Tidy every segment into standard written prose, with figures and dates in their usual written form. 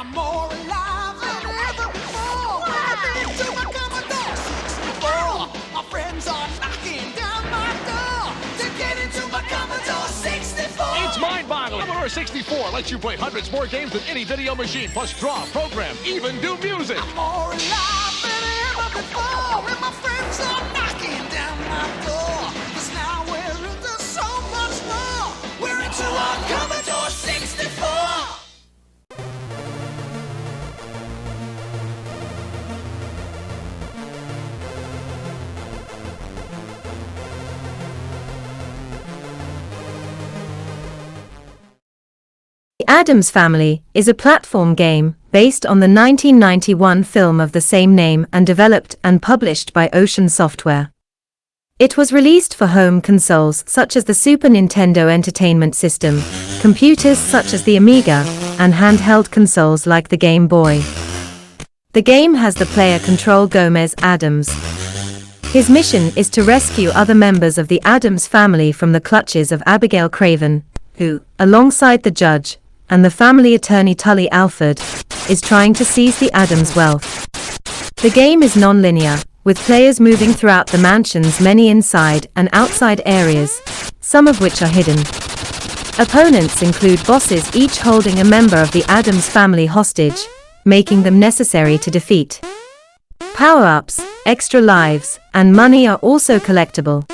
I'm more alive than ever before. I've been to my Commodore 64. My friends are knocking down my door to get into my Commodore 64. It's mind-boggling. Commodore 64 lets you play hundreds more games than any video machine, plus draw, program, even do music. I'm more alive than ever before, and my friends are knocking down my door. 'Cause now we're into so much more. We're into our Commodore 64. The Addams Family is a platform game based on the 1991 film of the same name and developed and published by Ocean Software. It was released for home consoles such as the Super Nintendo Entertainment System, computers such as the Amiga, and handheld consoles like the Game Boy. The game has the player control Gomez Addams. His mission is to rescue other members of the Addams family from the clutches of Abigail Craven, who, alongside the judge, and the family attorney Tully Alford, is trying to seize the Addams' wealth. The game is non-linear, with players moving throughout the mansion's many inside and outside areas, some of which are hidden. Opponents include bosses each holding a member of the Addams family hostage, making them necessary to defeat. Power-ups, extra lives, and money are also collectible.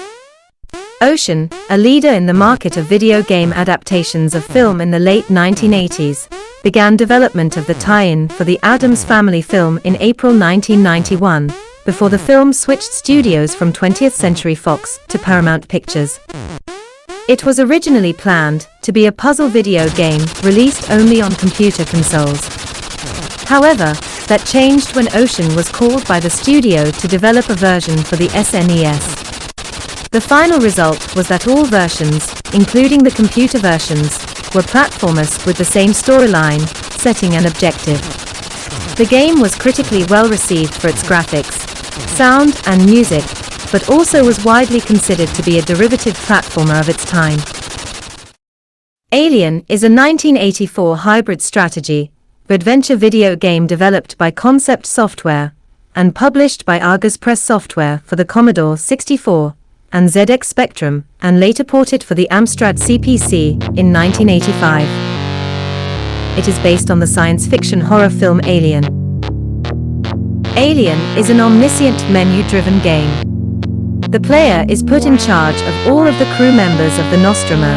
Ocean, a leader in the market of video game adaptations of film in the late 1980s, began development of the tie-in for the Addams Family film in April 1991, before the film switched studios from 20th Century Fox to Paramount Pictures. It was originally planned to be a puzzle video game released only on computer consoles. However, that changed when Ocean was called by the studio to develop a version for the SNES. The final result was that all versions, including the computer versions, were platformers with the same storyline, setting and objective. The game was critically well received for its graphics, sound and music, but also was widely considered to be a derivative platformer of its time. Alien is a 1984 hybrid strategy, adventure video game developed by Concept Software, and published by Argus Press Software for the Commodore 64, and ZX Spectrum, and later ported for the Amstrad CPC in 1985. It is based on the science fiction horror film Alien. Alien is an omniscient menu-driven game. The player is put in charge of all of the crew members of the Nostromo.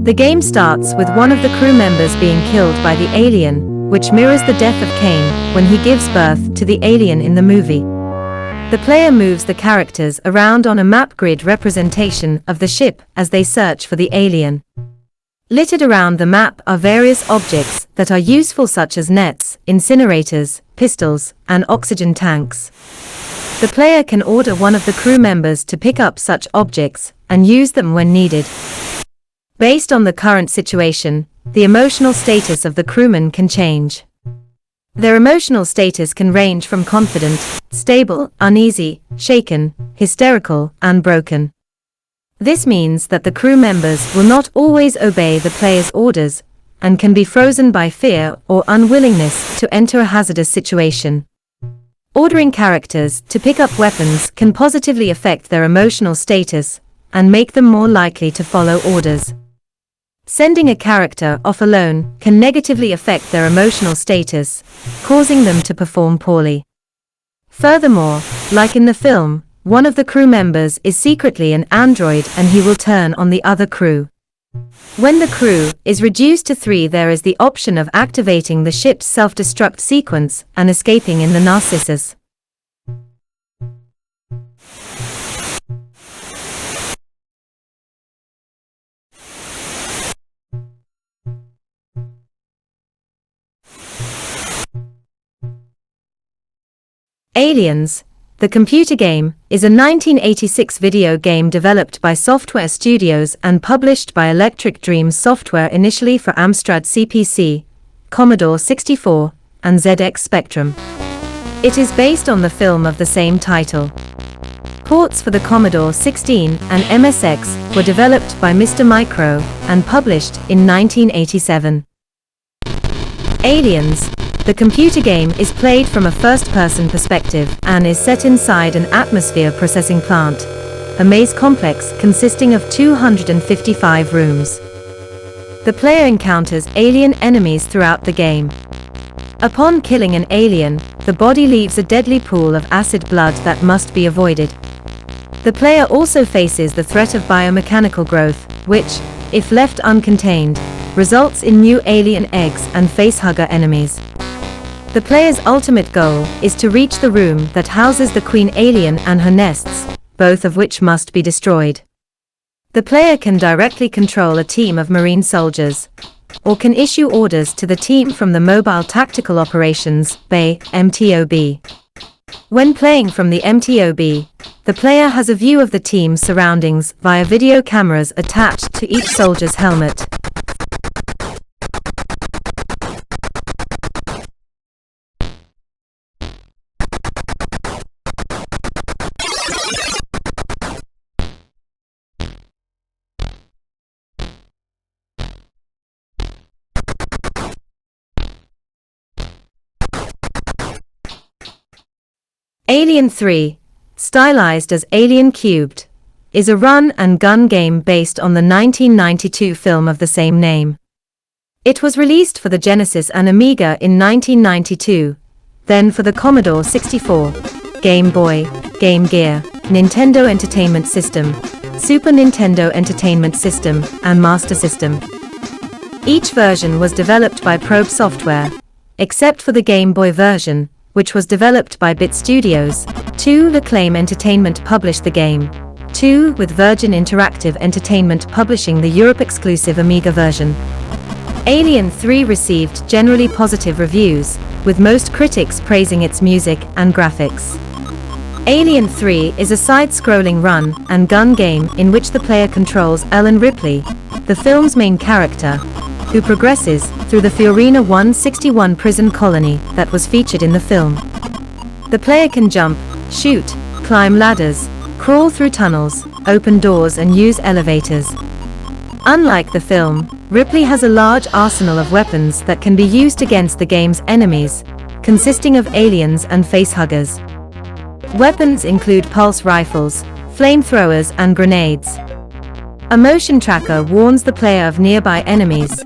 The game starts with one of the crew members being killed by the alien, which mirrors the death of Cain when he gives birth to the alien in the movie. The player moves the characters around on a map grid representation of the ship as they search for the alien. Littered around the map are various objects that are useful, such as nets, incinerators, pistols, and oxygen tanks. The player can order one of the crew members to pick up such objects and use them when needed. Based on the current situation, the emotional status of the crewmen can change. Their emotional status can range from confident, stable, uneasy, shaken, hysterical, and broken. This means that the crew members will not always obey the player's orders, and can be frozen by fear or unwillingness to enter a hazardous situation. Ordering characters to pick up weapons can positively affect their emotional status, and make them more likely to follow orders. Sending a character off alone can negatively affect their emotional status, causing them to perform poorly. Furthermore, like in the film, one of the crew members is secretly an android and he will turn on the other crew. When the crew is reduced to 3, there is the option of activating the ship's self-destruct sequence and escaping in the Narcissus. Aliens, the computer game, is a 1986 video game developed by Software Studios and published by Electric Dreams Software, initially for Amstrad CPC, Commodore 64, and ZX Spectrum. It is based on the film of the same title. Ports for the Commodore 16 and MSX were developed by Mr. Micro and published in 1987. Aliens. The computer game is played from a first-person perspective and is set inside an atmosphere processing plant, a maze complex consisting of 255 rooms. The player encounters alien enemies throughout the game. Upon killing an alien, the body leaves a deadly pool of acid blood that must be avoided. The player also faces the threat of biomechanical growth, which, if left uncontained, results in new alien eggs and facehugger enemies. The player's ultimate goal is to reach the room that houses the queen alien and her nests, both of which must be destroyed. The player can directly control a team of marine soldiers, or can issue orders to the team from the Mobile Tactical Operations Bay (MTOB). When playing from the MTOB, the player has a view of the team's surroundings via video cameras attached to each soldier's helmet. Alien 3, stylized as Alien Cubed, is a run-and-gun game based on the 1992 film of the same name. It was released for the Genesis and Amiga in 1992, then for the Commodore 64, Game Boy, Game Gear, Nintendo Entertainment System, Super Nintendo Entertainment System, and Master System. Each version was developed by Probe Software, except for the Game Boy version, which was developed by Bit Studios. 2. Acclaim Entertainment published the game. 2. With Virgin Interactive Entertainment publishing the Europe-exclusive Amiga version. Alien 3 received generally positive reviews, with most critics praising its music and graphics. Alien 3 is a side-scrolling run-and-gun game in which the player controls Ellen Ripley, the film's main character, who progresses through the Fiorina 161 prison colony that was featured in the film. The player can jump, shoot, climb ladders, crawl through tunnels, open doors and use elevators. Unlike the film, Ripley has a large arsenal of weapons that can be used against the game's enemies, consisting of aliens and facehuggers. Weapons include pulse rifles, flamethrowers and grenades. A motion tracker warns the player of nearby enemies.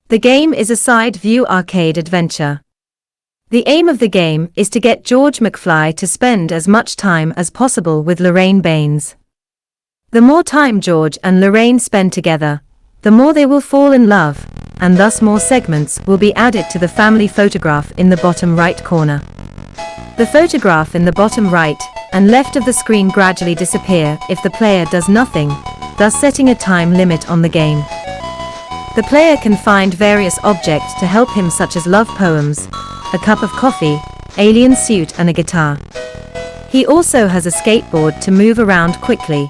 The game is a side-view arcade adventure. The aim of the game is to get George McFly to spend as much time as possible with Lorraine Baines. The more time George and Lorraine spend together, the more they will fall in love, and thus more segments will be added to the family photograph in the bottom right corner. The photograph in the bottom right and left of the screen gradually disappear if the player does nothing, thus setting a time limit on the game. The player can find various objects to help him, such as love poems, a cup of coffee, alien suit and a guitar. He also has a skateboard to move around quickly.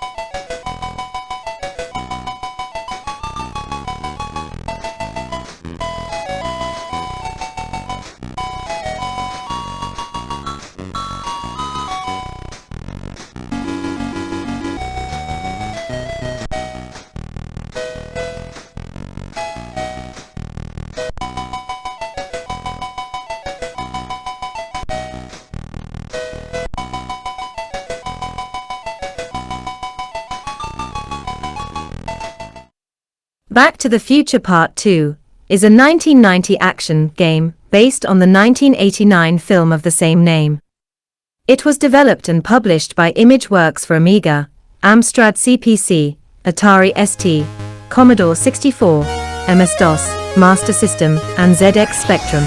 Back to the Future Part 2 is a 1990 action game based on the 1989 film of the same name. It was developed and published by ImageWorks for Amiga, Amstrad CPC, Atari ST, Commodore 64, MS-DOS, Master System, and ZX Spectrum.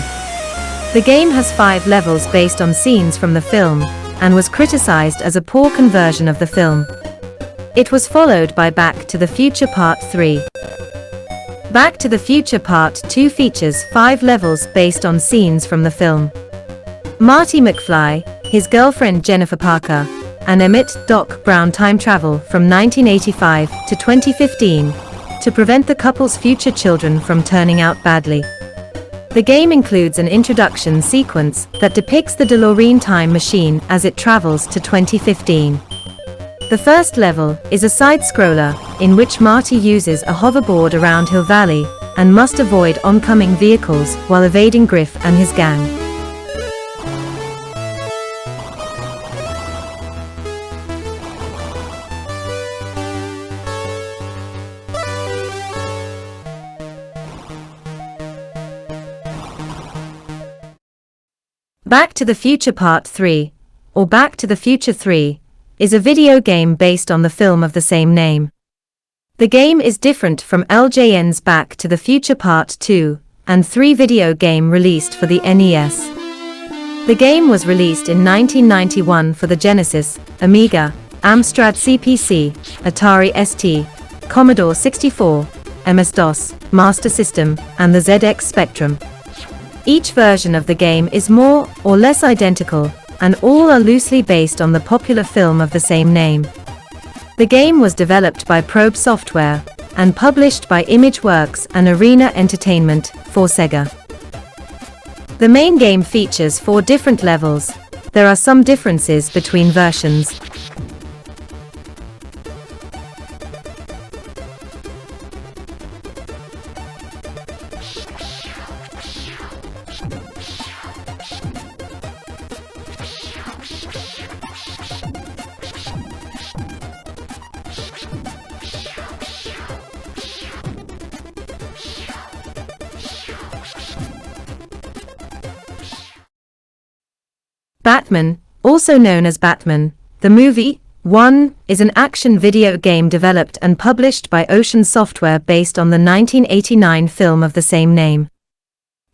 The game has 5 levels based on scenes from the film and was criticized as a poor conversion of the film. It was followed by Back to the Future Part 3. Back to the Future Part 2 features 5 levels based on scenes from the film. Marty McFly, his girlfriend Jennifer Parker, and Emmett Doc Brown time travel from 1985 to 2015 to prevent the couple's future children from turning out badly. The game includes an introduction sequence that depicts the DeLorean time machine as it travels to 2015. The first level is a side-scroller, in which Marty uses a hoverboard around Hill Valley, and must avoid oncoming vehicles while evading Griff and his gang. Back to the Future Part 3, or Back to the Future 3, is a video game based on the film of the same name. The game is different from LJN's Back to the Future Part 2 and 3 video game released for the NES. The game was released in 1991 for the Genesis, Amiga, Amstrad CPC, Atari ST, Commodore 64, MS-DOS, Master System, and the ZX Spectrum. Each version of the game is more or less identical, and all are loosely based on the popular film of the same name. The game was developed by Probe Software and published by ImageWorks and Arena Entertainment for Sega. The main game features 4 different levels. There are some differences between versions. Batman, also known as Batman, the Movie, 1, is an action video game developed and published by Ocean Software based on the 1989 film of the same name.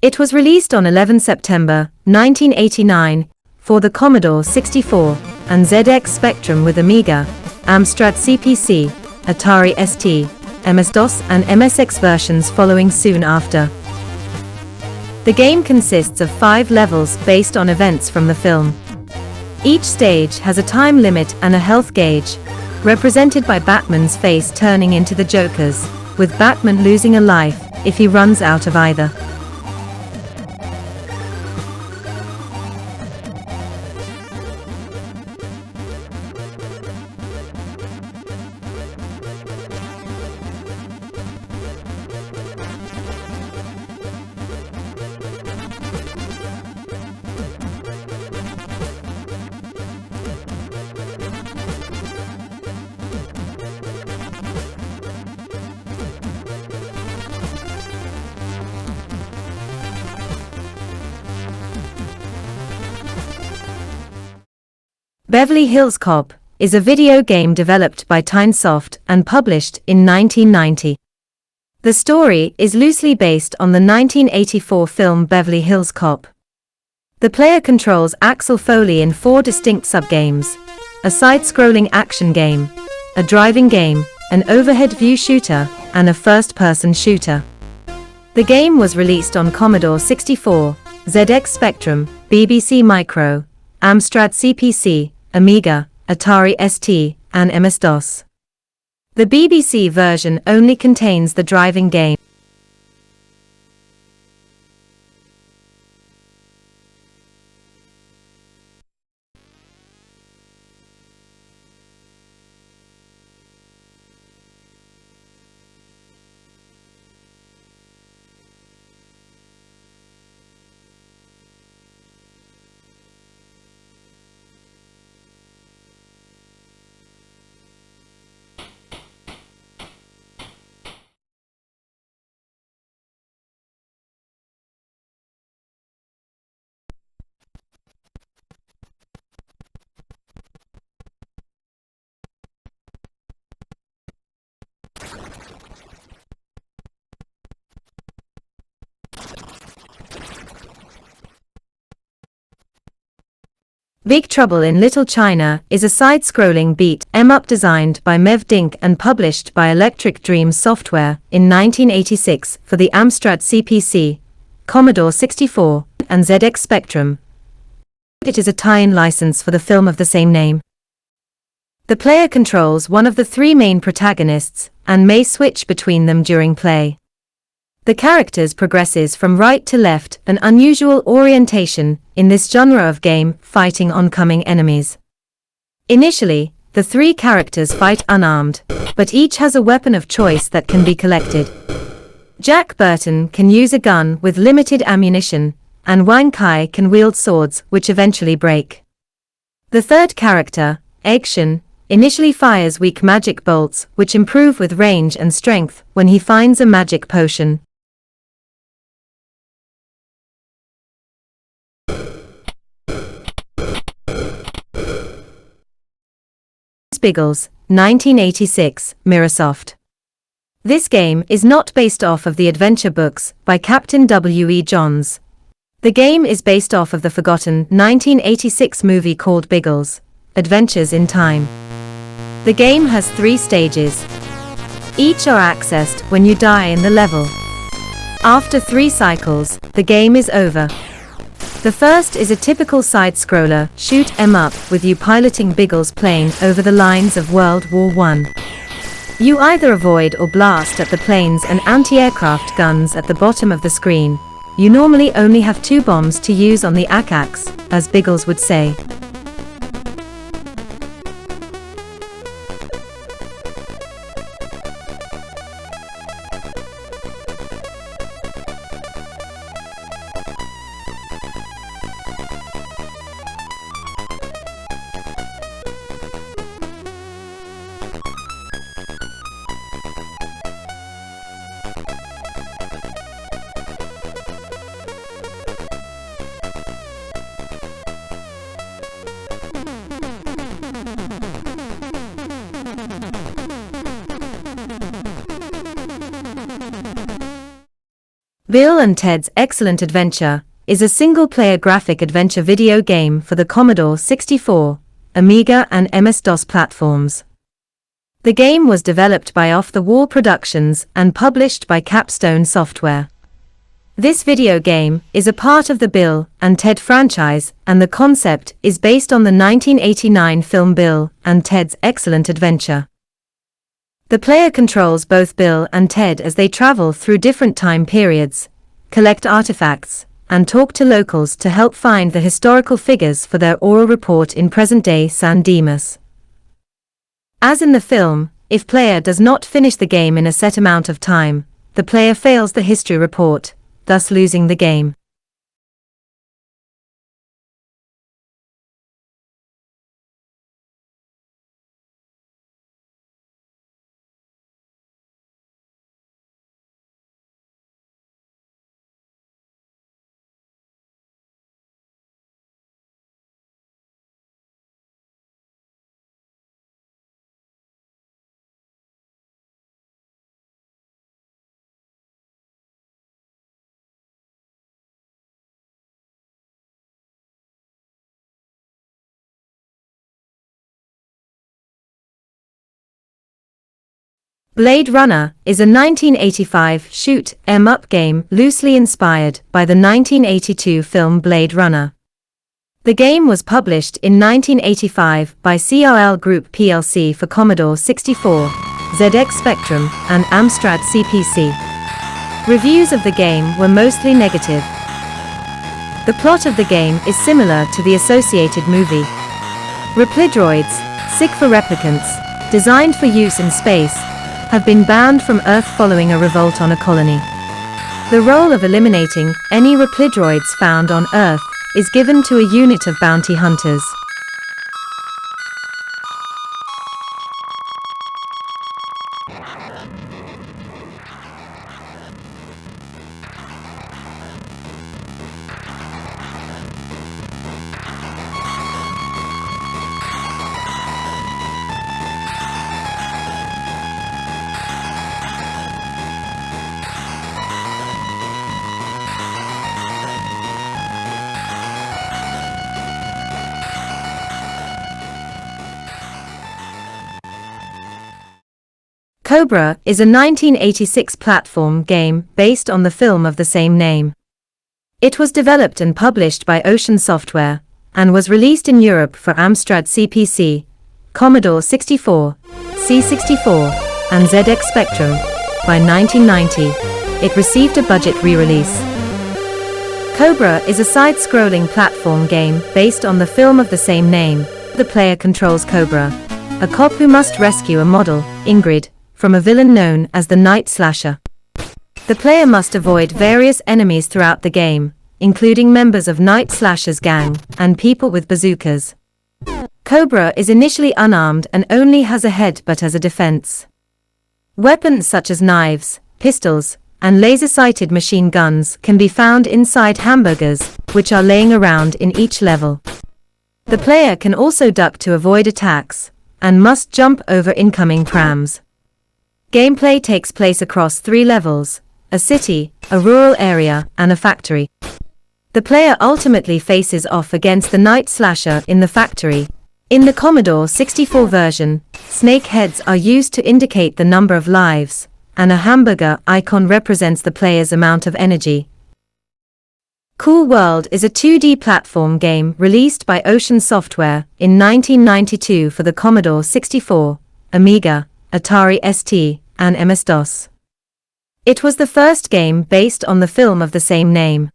It was released on 11 September 1989 for the Commodore 64 and ZX Spectrum with Amiga, Amstrad CPC, Atari ST, MS-DOS and MSX versions following soon after. The game consists of 5 levels based on events from the film. Each stage has a time limit and a health gauge, represented by Batman's face turning into the Joker's, with Batman losing a life if he runs out of either. Beverly Hills Cop is a video game developed by Tynesoft and published in 1990. The story is loosely based on the 1984 film Beverly Hills Cop. The player controls Axel Foley in 4 distinct subgames: a side-scrolling action game, a driving game, an overhead view shooter, and a first-person shooter. The game was released on Commodore 64, ZX Spectrum, BBC Micro, Amstrad CPC, Amiga, Atari ST, and MS-DOS. The BBC version only contains the driving game. Big Trouble in Little China is a side-scrolling beat 'em up designed by Mev Dink and published by Electric Dream Software in 1986 for the Amstrad CPC, Commodore 64, and ZX Spectrum. It is a tie-in license for the film of the same name. The player controls one of the 3 main protagonists and may switch between them during play. The characters progresses from right to left, an unusual orientation in this genre of game, fighting oncoming enemies. Initially, the three characters fight unarmed, but each has a weapon of choice that can be collected. Jack Burton can use a gun with limited ammunition, and Wang Kai can wield swords which eventually break. The third character, Egg Shen, initially fires weak magic bolts which improve with range and strength when he finds a magic potion. Biggles, 1986, Mirrorsoft. This game is not based off of the adventure books by Captain W. E. Johns. The game is based off of the forgotten 1986 movie called Biggles, Adventures in Time. The game has 3 stages. Each are accessed when you die in the level. After 3 cycles, the game is over. The first is a typical side-scroller, shoot 'em up, with you piloting Biggles plane over the lines of World War I. You either avoid or blast at the planes and anti-aircraft guns at the bottom of the screen. You normally only have 2 bombs to use on the axe, as Biggles would say. Bill and Ted's Excellent Adventure is a single-player graphic adventure video game for the Commodore 64, Amiga and MS-DOS platforms. The game was developed by Off the Wall Productions and published by Capstone Software. This video game is a part of the Bill and Ted franchise, and the concept is based on the 1989 film Bill and Ted's Excellent Adventure. The player controls both Bill and Ted as they travel through different time periods, collect artifacts, and talk to locals to help find the historical figures for their oral report in present-day San Dimas. As in the film, if player does not finish the game in a set amount of time, the player fails the history report, thus losing the game. Blade Runner is a 1985 shoot 'em up game loosely inspired by the 1982 film Blade Runner. The game was published in 1985 by CRL Group plc for Commodore 64, ZX Spectrum, and Amstrad CPC. Reviews of the game were mostly negative. The plot of the game is similar to the associated movie. Replidroids, sick for replicants, designed for use in space, have been banned from Earth following a revolt on a colony. The role of eliminating any replidroids found on Earth is given to a unit of bounty hunters. Cobra is a 1986 platform game based on the film of the same name. It was developed and published by Ocean Software, and was released in Europe for Amstrad CPC, Commodore 64, C64, and ZX Spectrum by 1990. it received a budget re-release. Cobra is a side-scrolling platform game based on the film of the same name. The player controls Cobra, a cop who must rescue a model, Ingrid, from a villain known as the Night Slasher. The player must avoid various enemies throughout the game, including members of Night Slasher's gang and people with bazookas. Cobra is initially unarmed and only has a head but as a defense. Weapons such as knives, pistols, and laser-sighted machine guns can be found inside hamburgers, which are laying around in each level. The player can also duck to avoid attacks, and must jump over incoming prams. Gameplay takes place across 3 levels: a city, a rural area, and a factory. The player ultimately faces off against the Night Slasher in the factory. In the Commodore 64 version, snake heads are used to indicate the number of lives, and a hamburger icon represents the player's amount of energy. Cool World is a 2D platform game released by Ocean Software in 1992 for the Commodore 64, Amiga, Atari ST, and MS-DOS. It was the first game based on the film of the same name.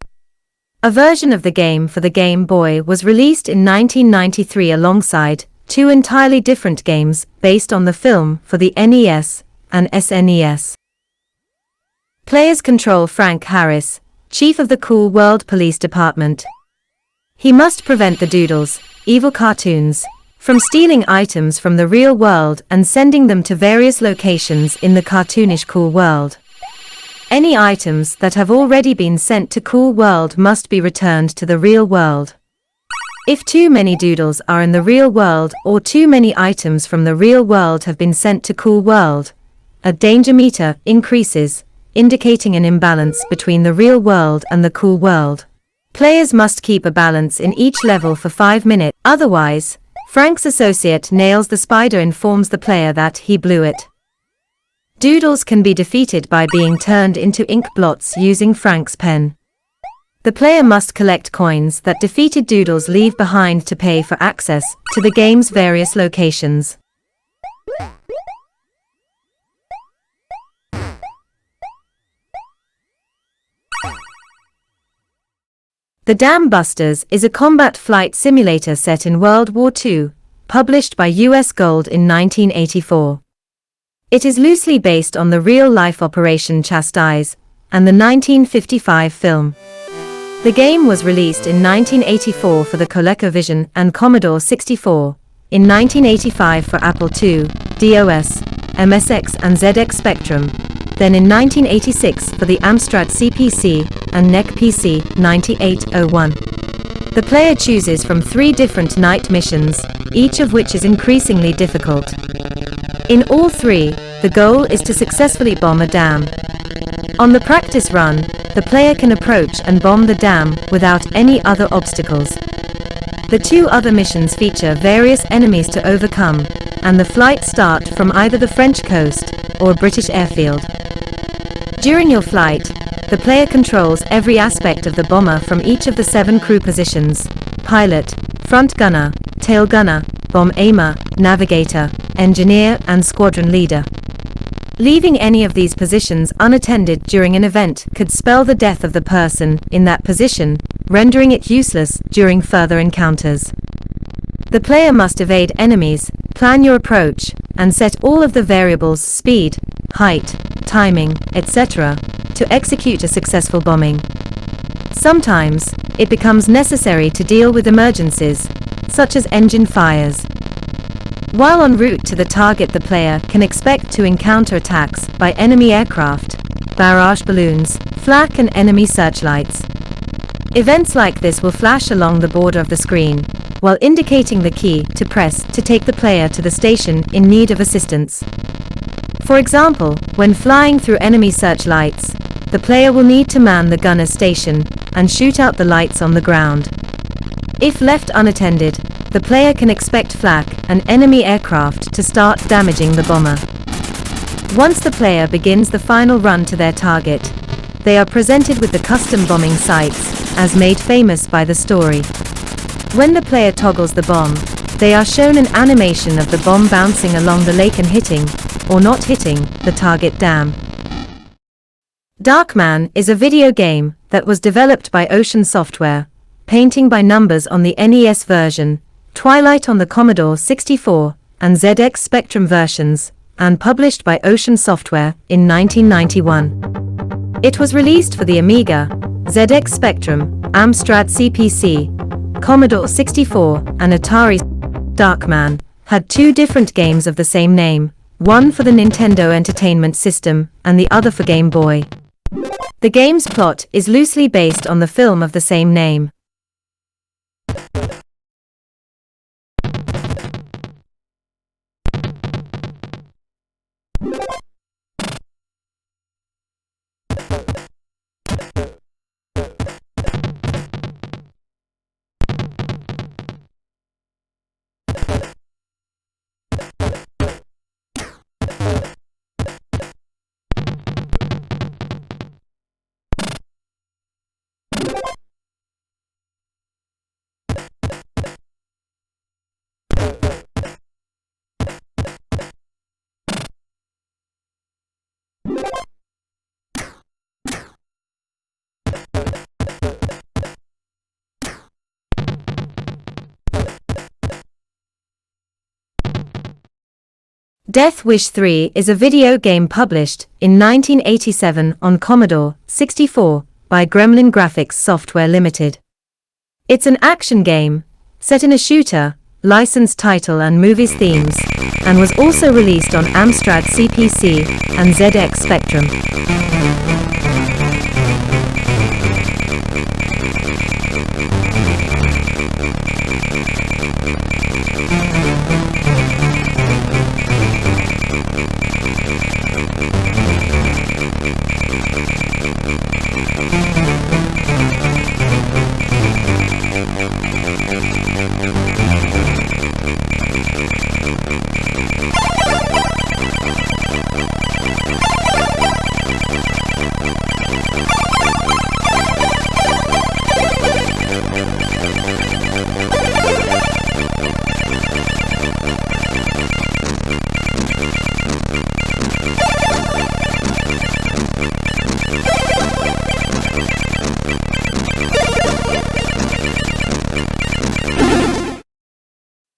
A version of the game for the Game Boy was released in 1993 alongside 2 entirely different games based on the film for the NES and SNES. Players control Frank Harris, chief of the Cool World Police Department. He must prevent the Doodles, evil cartoons, from stealing items from the real world and sending them to various locations in the cartoonish Cool World. Any items that have already been sent to Cool World must be returned to the real world. If too many doodles are in the real world or too many items from the real world have been sent to Cool World, a danger meter increases, indicating an imbalance between the real world and the Cool World. Players must keep a balance in each level for 5 minutes, otherwise, Frank's associate Nails the Spider informs the player that he blew it. Doodles can be defeated by being turned into ink blots using Frank's pen. The player must collect coins that defeated doodles leave behind to pay for access to the game's various locations. The Dam Busters is a combat flight simulator set in World War II, published by US Gold in 1984. It is loosely based on the real-life Operation Chastise and the 1955 film. The game was released in 1984 for the ColecoVision and Commodore 64, in 1985 for Apple II, DOS, MSX and ZX Spectrum, then in 1986 for the Amstrad CPC and NEC PC 9801. The player chooses from 3 different night missions, each of which is increasingly difficult. In all 3, the goal is to successfully bomb a dam. On the practice run, the player can approach and bomb the dam without any other obstacles. The 2 other missions feature various enemies to overcome, and the flight start from either the French coast or British airfield. During your flight, the player controls every aspect of the bomber from each of the 7 crew positions: pilot, front gunner, tail gunner, bomb aimer, navigator, engineer, and squadron leader. Leaving any of these positions unattended during an event could spell the death of the person in that position, rendering it useless during further encounters. The player must evade enemies, plan your approach, and set all of the variables speed, height, timing, etc., to execute a successful bombing. Sometimes, it becomes necessary to deal with emergencies, such as engine fires. While en route to the target, the player can expect to encounter attacks by enemy aircraft, barrage balloons, flak and enemy searchlights. Events like this will flash along the border of the screen, while indicating the key to press to take the player to the station in need of assistance. For example, when flying through enemy searchlights, the player will need to man the gunner's station and shoot out the lights on the ground. If left unattended, the player can expect flak and enemy aircraft to start damaging the bomber. Once the player begins the final run to their target, they are presented with the custom bombing sights, as made famous by the story. When the player toggles the bomb, they are shown an animation of the bomb bouncing along the lake and hitting, or not hitting, the target dam. Darkman is a video game that was developed by Ocean Software, Painting by Numbers on the NES version, Twilight on the Commodore 64, and ZX Spectrum versions, and published by Ocean Software in 1991. It was released for the Amiga, ZX Spectrum, Amstrad CPC, Commodore 64, and Atari. Darkman had two different games of the same name, one for the Nintendo Entertainment System and the other for Game Boy. The game's plot is loosely based on the film of the same name. Death Wish 3 is a video game published in 1987 on Commodore 64 by Gremlin Graphics Software Limited. It's an action game, set in a shooter, licensed title and movies themes, and was also released on Amstrad CPC and ZX Spectrum.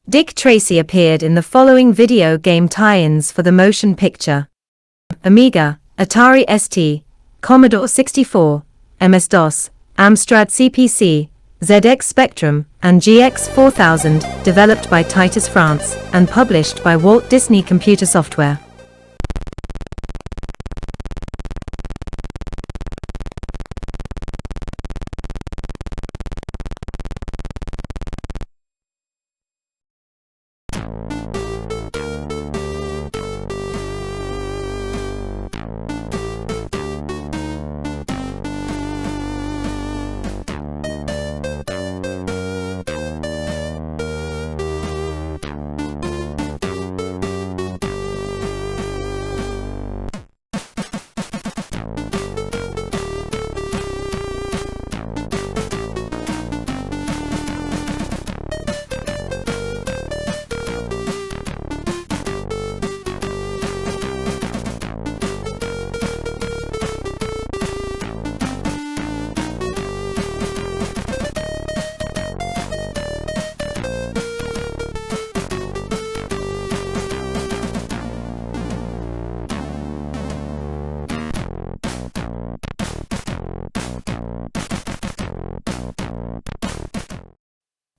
Dick Tracy appeared in the following video game tie-ins for the motion picture: Amiga, Atari ST, Commodore 64, MS-DOS, Amstrad CPC, ZX Spectrum, and GX 4000, developed by Titus France, and published by Walt Disney Computer Software.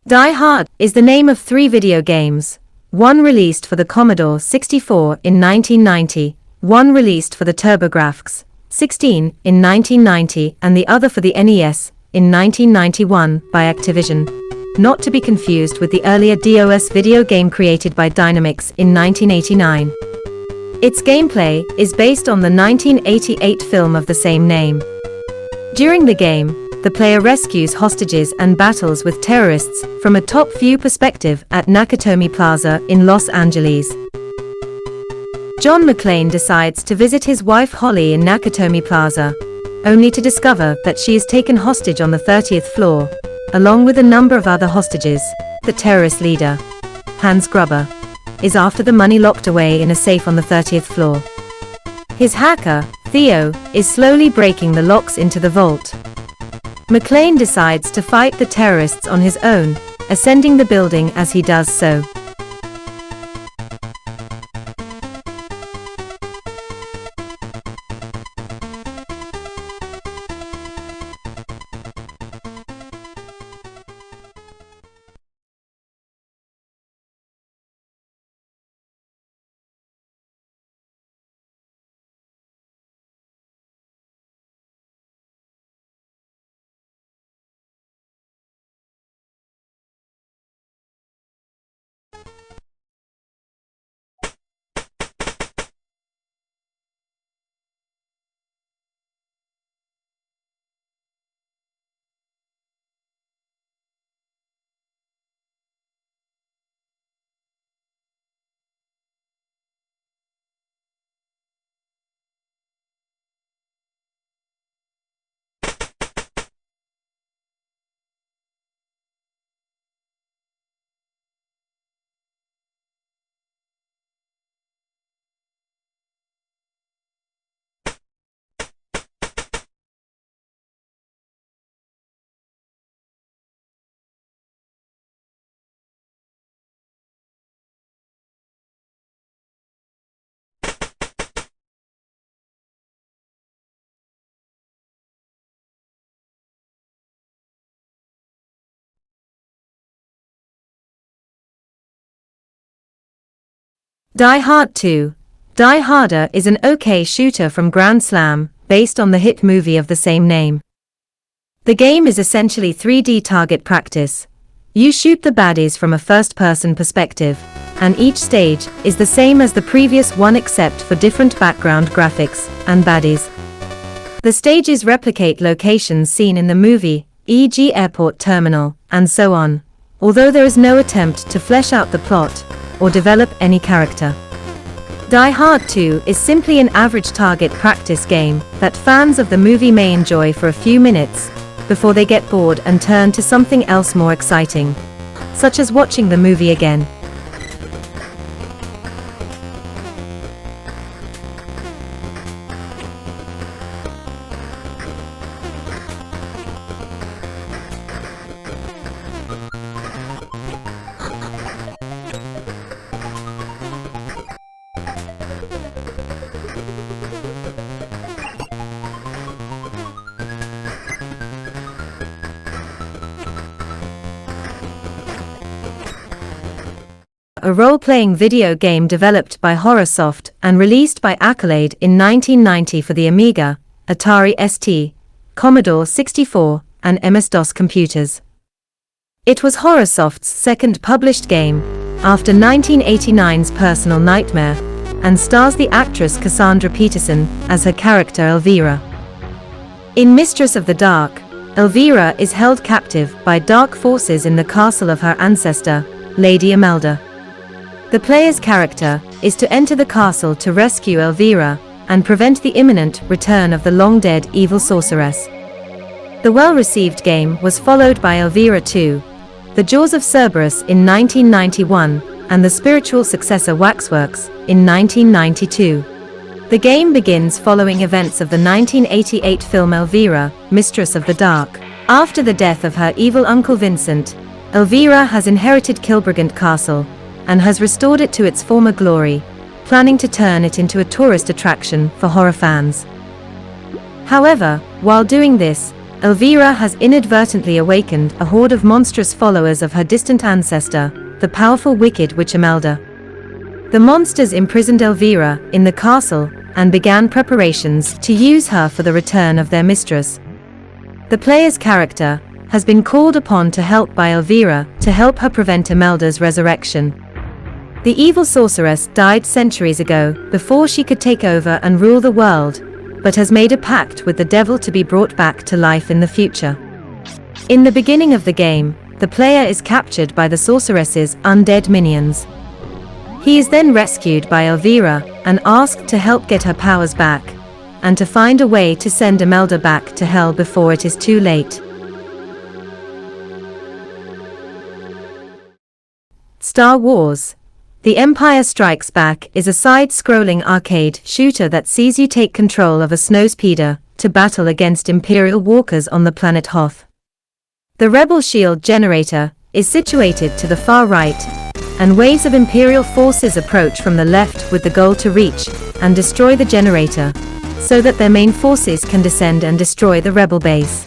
Die Hard is the name of three video games, one released for the Commodore 64 in 1990, one released for the TurboGrafx 16 in 1990 and the other for the NES in 1991 by Activision, not to be confused with the earlier DOS video game created by Dynamix in 1989. Its gameplay is based on the 1988 film of the same name. During the game, the player rescues hostages and battles with terrorists from a top-view perspective at Nakatomi Plaza in Los Angeles. John McClane decides to visit his wife Holly in Nakatomi Plaza, only to discover that she is taken hostage on the 30th floor, along with a number of other hostages. The terrorist leader, Hans Gruber, is after the money locked away in a safe on the 30th floor. His hacker, Theo, is slowly breaking the locks into the vault. McClane decides to fight the terrorists on his own, ascending the building as he does so. Die Hard 2. Die Harder is an okay shooter from Grand Slam, based on the hit movie of the same name. The game is essentially 3D target practice. You shoot the baddies from a first-person perspective, and each stage is the same as the previous one except for different background graphics and baddies. The stages replicate locations seen in the movie, e.g. airport terminal, and so on, although there is no attempt to flesh out the plot or develop any character. Die Hard 2 is simply an average target practice game that fans of the movie may enjoy for a few minutes before they get bored and turn to something else more exciting, such as watching the movie again. A role-playing video game developed by Horrorsoft and released by Accolade in 1990 for the Amiga, Atari ST, Commodore 64, and MS-DOS computers. It was Horrorsoft's second published game, after 1989's Personal Nightmare, and stars the actress Cassandra Peterson as her character Elvira. In Mistress of the Dark, Elvira is held captive by dark forces in the castle of her ancestor, Lady Imelda. The player's character is to enter the castle to rescue Elvira and prevent the imminent return of the long-dead evil sorceress. The well-received game was followed by Elvira 2, The Jaws of Cerberus in 1991, and the spiritual successor Waxworks in 1992. The game begins following events of the 1988 film Elvira, Mistress of the Dark. After the death of her evil uncle Vincent, Elvira has inherited Kilbrigant Castle and has restored it to its former glory, planning to turn it into a tourist attraction for horror fans. However, while doing this, Elvira has inadvertently awakened a horde of monstrous followers of her distant ancestor, the powerful wicked witch Imelda. The monsters imprisoned Elvira in the castle and began preparations to use her for the return of their mistress. The player's character has been called upon to help by Elvira to help her prevent Imelda's resurrection. The evil sorceress died centuries ago before she could take over and rule the world, but has made a pact with the devil to be brought back to life in the future. In the beginning of the game, the player is captured by the sorceress's undead minions. He is then rescued by Elvira and asked to help get her powers back, and to find a way to send Imelda back to hell before it is too late. Star Wars. The Empire Strikes Back is a side-scrolling arcade shooter that sees you take control of a snowspeeder to battle against Imperial walkers on the planet Hoth. The Rebel Shield generator is situated to the far right, and waves of Imperial forces approach from the left with the goal to reach and destroy the generator, so that their main forces can descend and destroy the Rebel base.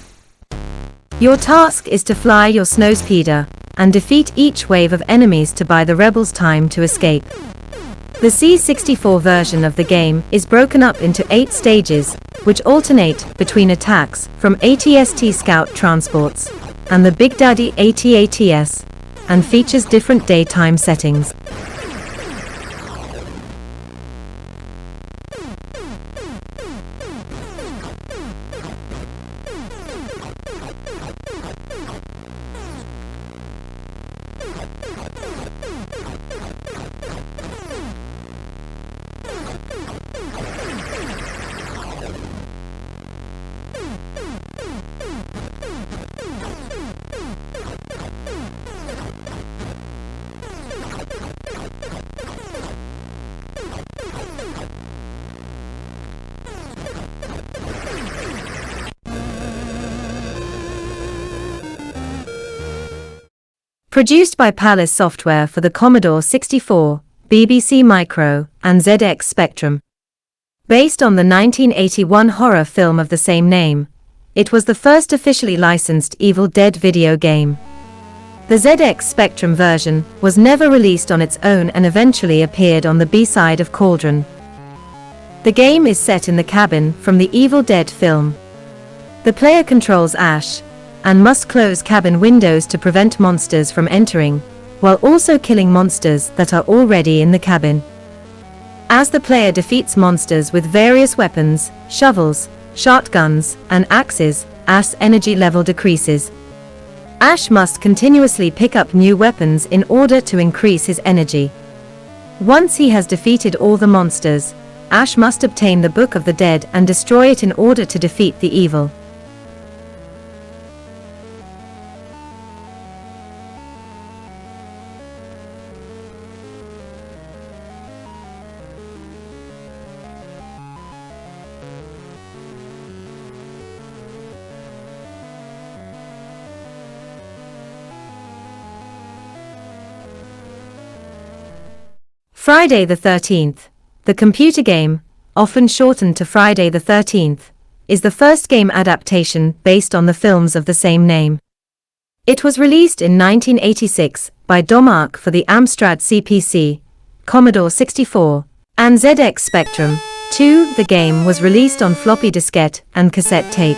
Your task is to fly your snowspeeder and defeat each wave of enemies to buy the rebels time to escape. The C64 version of the game is broken up into 8 stages, which alternate between attacks from AT-ST Scout transports and the Big Daddy AT-ATS, and features different daytime settings. Produced by Palace Software for the Commodore 64, BBC Micro, and ZX Spectrum. Based on the 1981 horror film of the same name, it was the first officially licensed Evil Dead video game. The ZX Spectrum version was never released on its own and eventually appeared on the B-side of Cauldron. The game is set in the cabin from the Evil Dead film. The player controls Ash, and must close cabin windows to prevent monsters from entering, while also killing monsters that are already in the cabin. As the player defeats monsters with various weapons, shovels, shotguns, and axes, Ash's energy level decreases. Ash must continuously pick up new weapons in order to increase his energy. Once he has defeated all the monsters, Ash must obtain the Book of the Dead and destroy it in order to defeat the evil. Friday the 13th, the computer game, often shortened to Friday the 13th, is the first game adaptation based on the films of the same name. It was released in 1986 by Domark for the Amstrad CPC, Commodore 64, and ZX Spectrum. 2. The game was released on floppy diskette and cassette tape.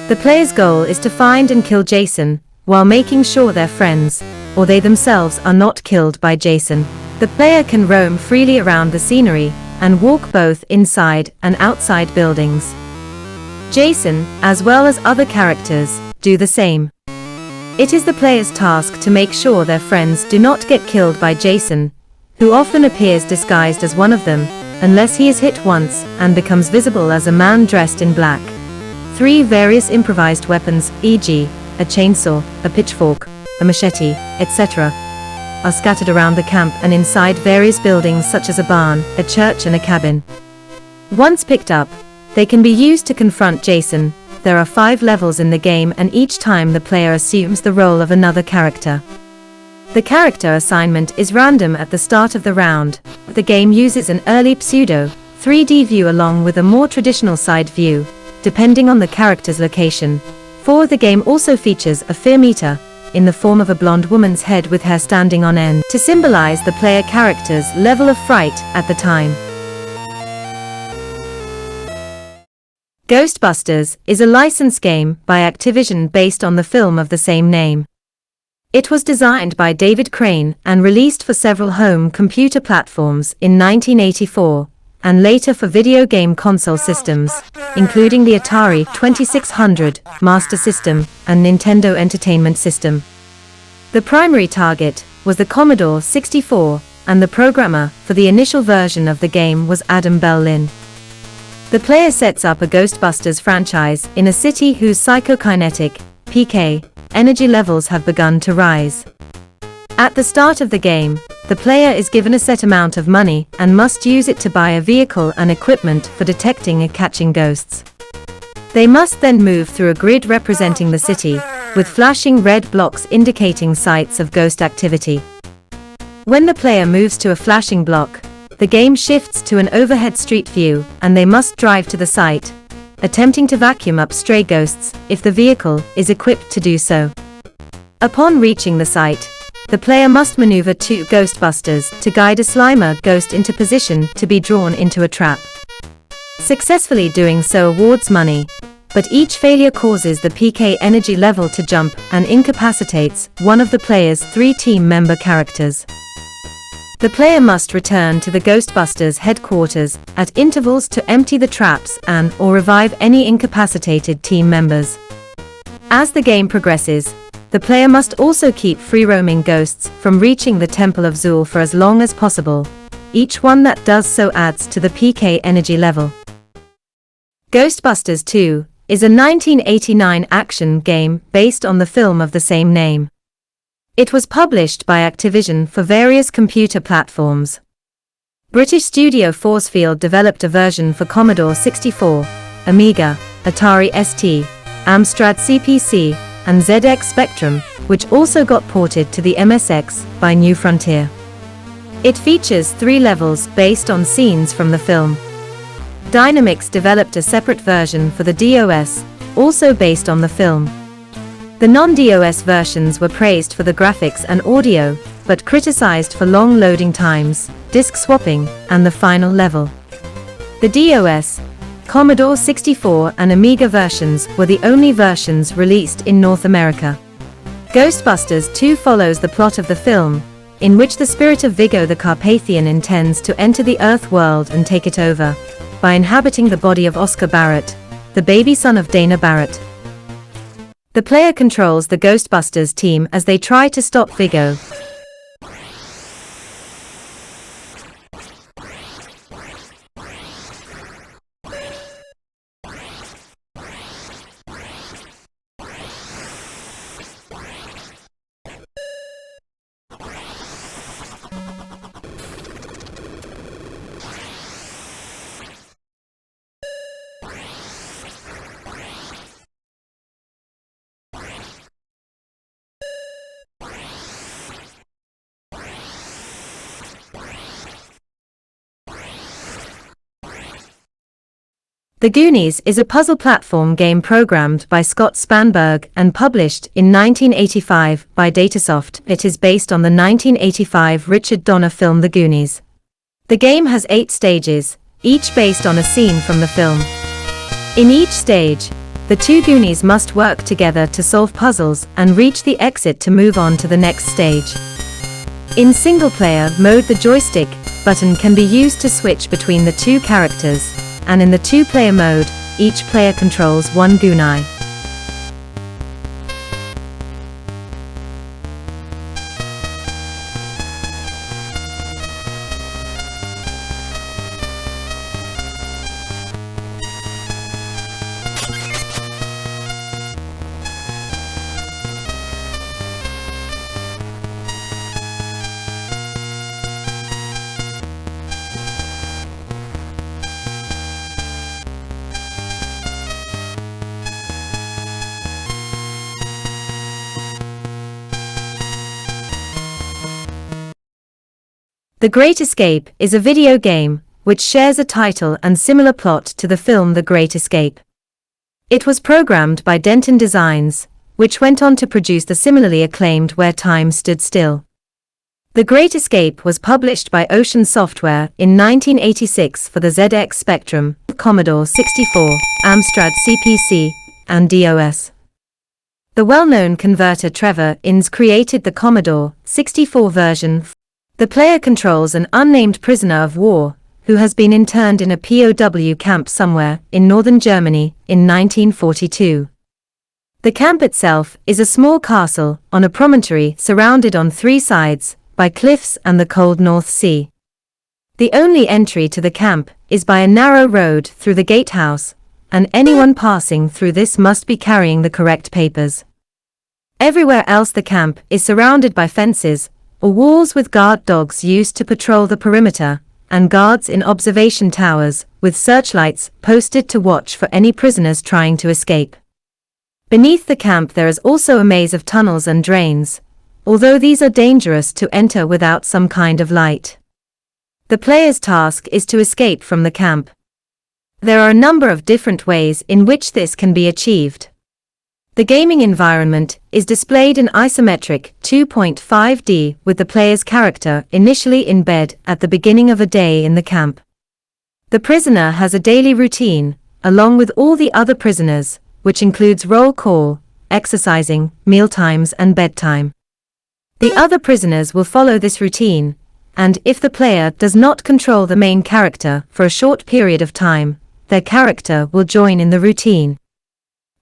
The player's goal is to find and kill Jason, while making sure their friends, or they themselves, are not killed by Jason. The player can roam freely around the scenery and walk both inside and outside buildings. Jason, as well as other characters, do the same. It is the player's task to make sure their friends do not get killed by Jason, who often appears disguised as one of them, unless he is hit once and becomes visible as a man dressed in black. 3. Various improvised weapons, e.g., a chainsaw, a pitchfork, a machete, etc., are scattered around the camp and inside various buildings such as a barn, a church and a cabin. Once picked up, they can be used to confront Jason. There are 5 levels in the game and each time the player assumes the role of another character. The character assignment is random at the start of the round. The game uses an early pseudo 3D view along with a more traditional side view, depending on the character's location. 4. The game also features a fear meter, in the form of a blonde woman's head with hair standing on end, to symbolize the player character's level of fright at the time. Ghostbusters is a licensed game by Activision based on the film of the same name. It was designed by David Crane and released for several home computer platforms in 1984, and later for video game console systems, including the Atari 2600, Master System, and Nintendo Entertainment System. The primary target was the Commodore 64, and the programmer for the initial version of the game was Adam Bell-Lin. The player sets up a Ghostbusters franchise in a city whose psychokinetic, PK, energy levels have begun to rise. At the start of the game, the player is given a set amount of money and must use it to buy a vehicle and equipment for detecting and catching ghosts. They must then move through a grid representing the city, with flashing red blocks indicating sites of ghost activity. When the player moves to a flashing block, the game shifts to an overhead street view and they must drive to the site, attempting to vacuum up stray ghosts if the vehicle is equipped to do so. Upon reaching the site, the player must maneuver 2 Ghostbusters to guide a Slimer ghost into position to be drawn into a trap. Successfully doing so awards money, but each failure causes the PK energy level to jump and incapacitates one of the player's 3 team member characters. The player must return to the Ghostbusters headquarters at intervals to empty the traps and/or revive any incapacitated team members. As the game progresses, the player must also keep free-roaming ghosts from reaching the Temple of Zool for as long as possible. Each one that does so adds to the PK energy level. Ghostbusters 2 is a 1989 action game based on the film of the same name. It was published by Activision for various computer platforms. British studio Forcefield developed a version for Commodore 64, Amiga, Atari ST, Amstrad CPC, and ZX Spectrum, which also got ported to the MSX by New Frontier. It features 3 levels based on scenes from the film. Dynamix developed a separate version for the DOS, also based on the film. The non-DOS versions were praised for the graphics and audio, but criticized for long loading times, disk swapping, and the final level. The DOS, Commodore 64 and Amiga versions were the only versions released in North America. Ghostbusters 2 follows the plot of the film, in which the spirit of Viggo the Carpathian intends to enter the Earth world and take it over, by inhabiting the body of Oscar Barrett, the baby son of Dana Barrett. The player controls the Ghostbusters team as they try to stop Viggo. The Goonies is a puzzle platform game programmed by Scott Spanberg and published in 1985 by Datasoft. It is based on the 1985 Richard Donner film The Goonies. The game has 8 stages, each based on a scene from the film. In each stage, the 2 Goonies must work together to solve puzzles and reach the exit to move on to the next stage. In single-player mode, the joystick button can be used to switch between the 2 characters, and in the 2-player mode, each player controls 1 Goonie. The Great Escape is a video game, which shares a title and similar plot to the film The Great Escape. It was programmed by Denton Designs, which went on to produce the similarly acclaimed Where Time Stood Still. The Great Escape was published by Ocean Software in 1986 for the ZX Spectrum, Commodore 64, Amstrad CPC, and DOS. The well-known converter Trevor Innes created the Commodore 64 version. The player controls an unnamed prisoner of war, who has been interned in a POW camp somewhere in northern Germany in 1942. The camp itself is a small castle on a promontory surrounded on 3 sides by cliffs and the cold North Sea. The only entry to the camp is by a narrow road through the gatehouse, and anyone passing through this must be carrying the correct papers. Everywhere else the camp is surrounded by fences, or walls with guard dogs used to patrol the perimeter, and guards in observation towers, with searchlights posted to watch for any prisoners trying to escape. Beneath the camp there is also a maze of tunnels and drains, although these are dangerous to enter without some kind of light. The player's task is to escape from the camp. There are a number of different ways in which this can be achieved. The gaming environment is displayed in isometric 2.5D with the player's character initially in bed at the beginning of a day in the camp. The prisoner has a daily routine, along with all the other prisoners, which includes roll call, exercising, mealtimes and bedtime. The other prisoners will follow this routine, and if the player does not control the main character for a short period of time, their character will join in the routine.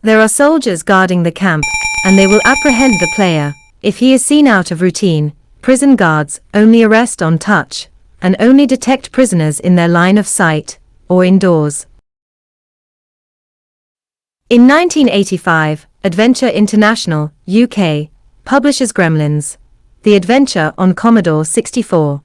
There are soldiers guarding the camp, and they will apprehend the player if he is seen out of routine. Prison guards only arrest on touch, and only detect prisoners in their line of sight, or indoors. In 1985, Adventure International, UK, publishes Gremlins, the adventure on Commodore 64.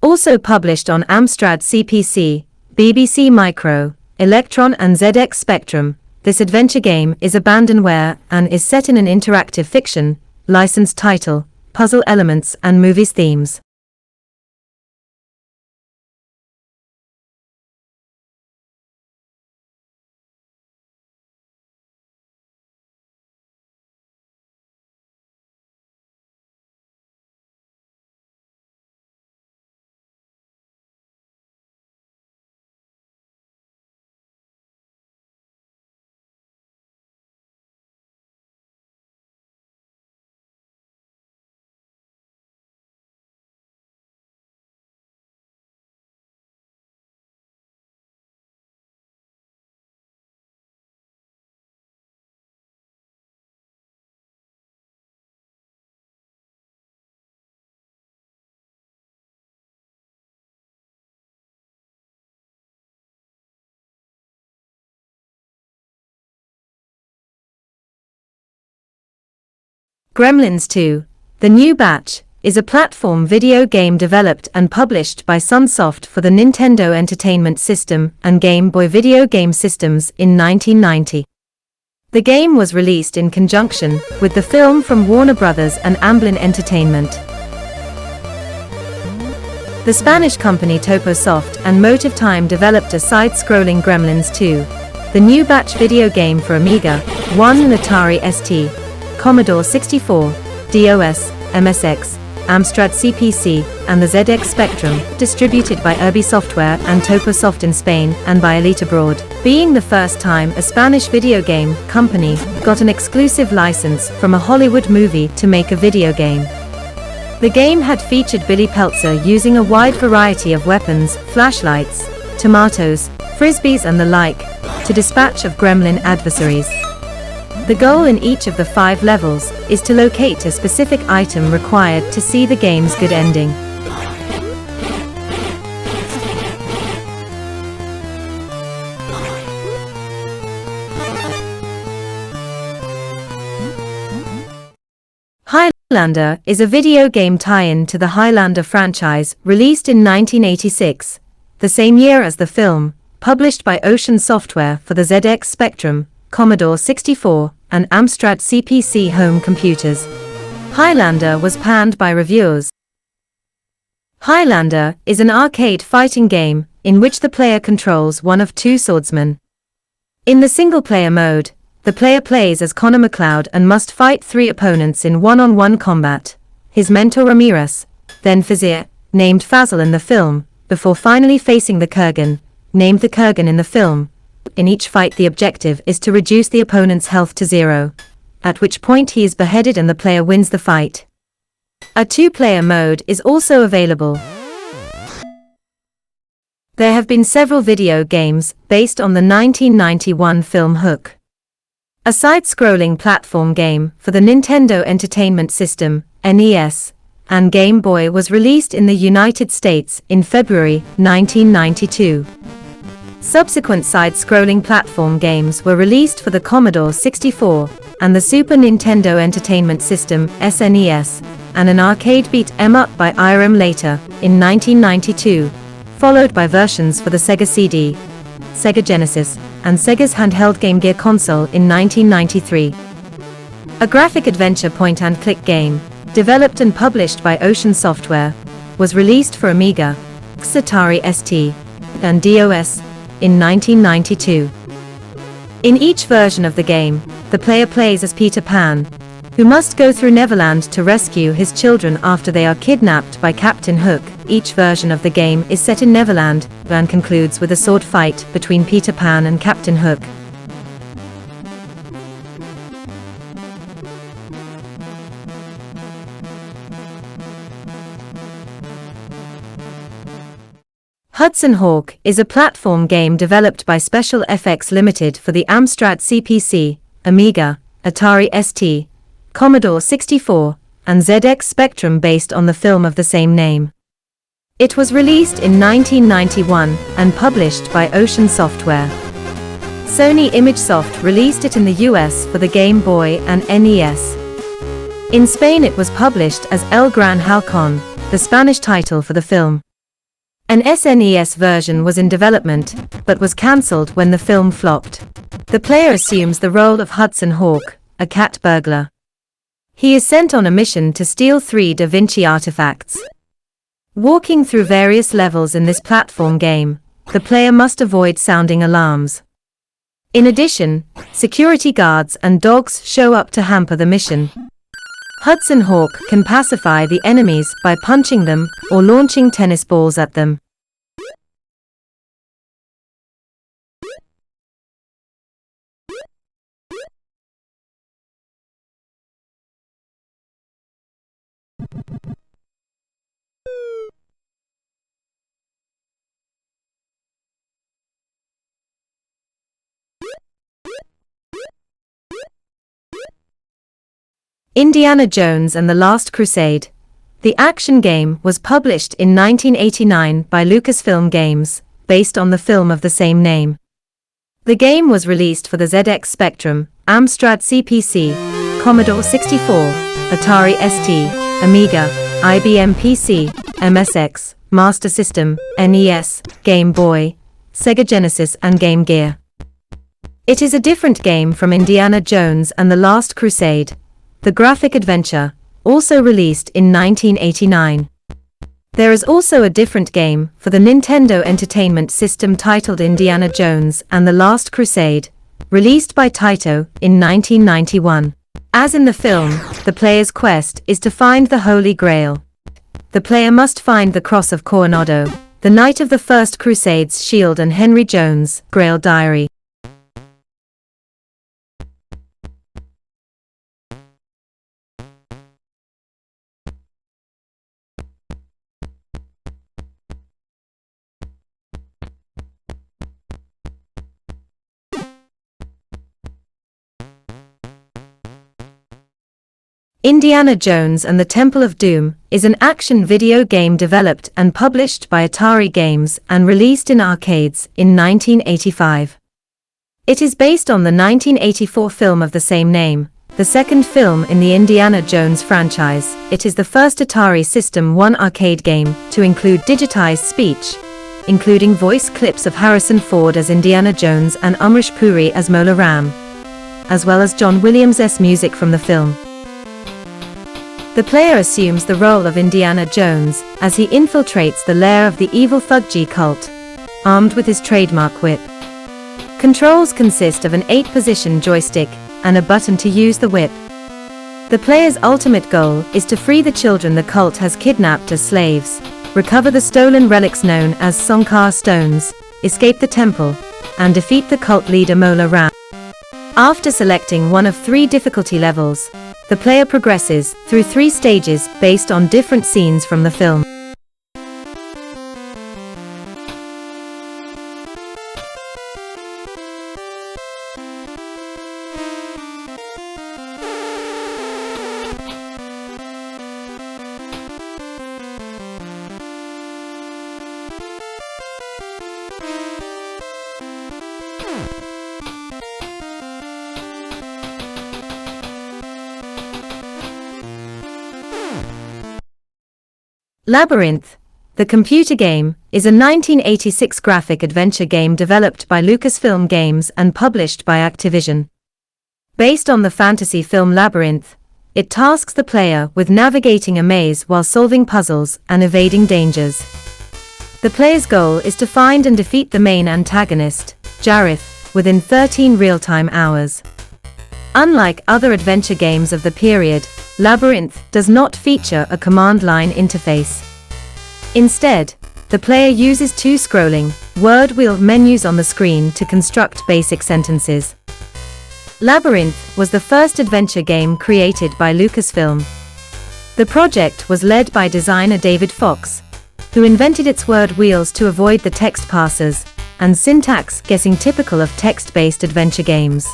Also published on Amstrad CPC, BBC Micro, Electron and ZX Spectrum, this adventure game is abandonware and is set in an interactive fiction, licensed title, puzzle elements and movies themes. Gremlins 2, The New Batch, is a platform video game developed and published by Sunsoft for the Nintendo Entertainment System and Game Boy video game systems in 1990. The game was released in conjunction with the film from Warner Bros. And Amblin Entertainment. The Spanish company Toposoft and Motive Time developed a side-scrolling Gremlins 2, The New Batch video game for Amiga, 1 and Atari ST, Commodore 64, DOS, MSX, Amstrad CPC, and the ZX Spectrum, distributed by Irby Software and Toposoft in Spain and by Elite Abroad, being the first time a Spanish video game company got an exclusive license from a Hollywood movie to make a video game. The game had featured Billy Peltzer using a wide variety of weapons, flashlights, tomatoes, frisbees and the like, to dispatch of gremlin adversaries. The goal in each of the 5 levels is to locate a specific item required to see the game's good ending. Highlander is a video game tie-in to the Highlander franchise released in 1986, the same year as the film, published by Ocean Software for the ZX Spectrum, Commodore 64, and Amstrad CPC home computers. Highlander was panned by reviewers. Highlander is an arcade fighting game in which the player controls one of 2 swordsmen. In the single-player mode, the player plays as Connor MacLeod and must fight 3 opponents in one-on-one combat. His mentor Ramirez, then Vizier, named Fazil in the film, before finally facing the Kurgan, named the Kurgan in the film. In each fight the objective is to reduce the opponent's health to 0, at which point he is beheaded and the player wins the fight. A 2-player mode is also available. There have been several video games based on the 1991 film Hook. A side-scrolling platform game for the Nintendo Entertainment System, NES, and Game Boy was released in the United States in February 1992. Subsequent side-scrolling platform games were released for the Commodore 64 and the Super Nintendo Entertainment System (SNES) and an arcade beat 'em up by IRM later, in 1992, followed by versions for the Sega CD, Sega Genesis, and Sega's handheld Game Gear console in 1993. A graphic adventure point-and-click game, developed and published by Ocean Software, was released for Amiga, Atari ST, and DOS in 1992. In each version of the game, the player plays as Peter Pan, who must go through Neverland to rescue his children after they are kidnapped by Captain Hook. Each version of the game is set in Neverland and concludes with a sword fight between Peter Pan and Captain Hook. Hudson Hawk is a platform game developed by Special FX Limited for the Amstrad CPC, Amiga, Atari ST, Commodore 64, and ZX Spectrum based on the film of the same name. It was released in 1991 and published by Ocean Software. Sony ImageSoft released it in the US for the Game Boy and NES. In Spain it was published as El Gran Halcón, the Spanish title for the film. An SNES version was in development, but was cancelled when the film flopped. The player assumes the role of Hudson Hawk, a cat burglar. He is sent on a mission to steal 3 Da Vinci artifacts. Walking through various levels in this platform game, the player must avoid sounding alarms. In addition, security guards and dogs show up to hamper the mission. Hudson Hawk can pacify the enemies by punching them or launching tennis balls at them. Indiana Jones and the Last Crusade. The action game was published in 1989 by Lucasfilm Games, based on the film of the same name. The game was released for the ZX Spectrum, Amstrad CPC, Commodore 64, Atari ST, Amiga, IBM PC, MSX, Master System, NES, Game Boy, Sega Genesis and Game Gear. It is a different game from Indiana Jones and the Last Crusade, the graphic adventure, also released in 1989. There is also a different game for the Nintendo Entertainment System titled Indiana Jones and the Last Crusade, released by Taito in 1991. As in the film, the player's quest is to find the Holy Grail. The player must find the Cross of Coronado, the Knight of the First Crusade's shield and Henry Jones' Grail Diary. Indiana Jones and the Temple of Doom is an action video game developed and published by Atari Games and released in arcades in 1985. It is based on the 1984 film of the same name, the second film in the Indiana Jones franchise. It is the first Atari System 1 arcade game to include digitized speech, including voice clips of Harrison Ford as Indiana Jones and Amrish Puri as Mola Ram, as well as John Williams' music from the film. The player assumes the role of Indiana Jones as he infiltrates the lair of the evil Thuggy cult, armed with his trademark whip. Controls consist of an 8-position joystick and a button to use the whip. The player's ultimate goal is to free the children the cult has kidnapped as slaves, recover the stolen relics known as Sankar stones, escape the temple, and defeat the cult leader Mola Ram. After selecting one of 3 difficulty levels, the player progresses through 3 stages based on different scenes from the film. Labyrinth, the computer game, is a 1986 graphic adventure game developed by Lucasfilm Games and published by Activision. Based on the fantasy film Labyrinth, it tasks the player with navigating a maze while solving puzzles and evading dangers. The player's goal is to find and defeat the main antagonist, Jareth, within 13 real-time hours. Unlike other adventure games of the period, Labyrinth does not feature a command line interface. Instead, the player uses two scrolling, word wheel menus on the screen to construct basic sentences. Labyrinth was the first adventure game created by Lucasfilm. The project was led by designer David Fox, who invented its word wheels to avoid the text parsers and syntax guessing typical of text-based adventure games.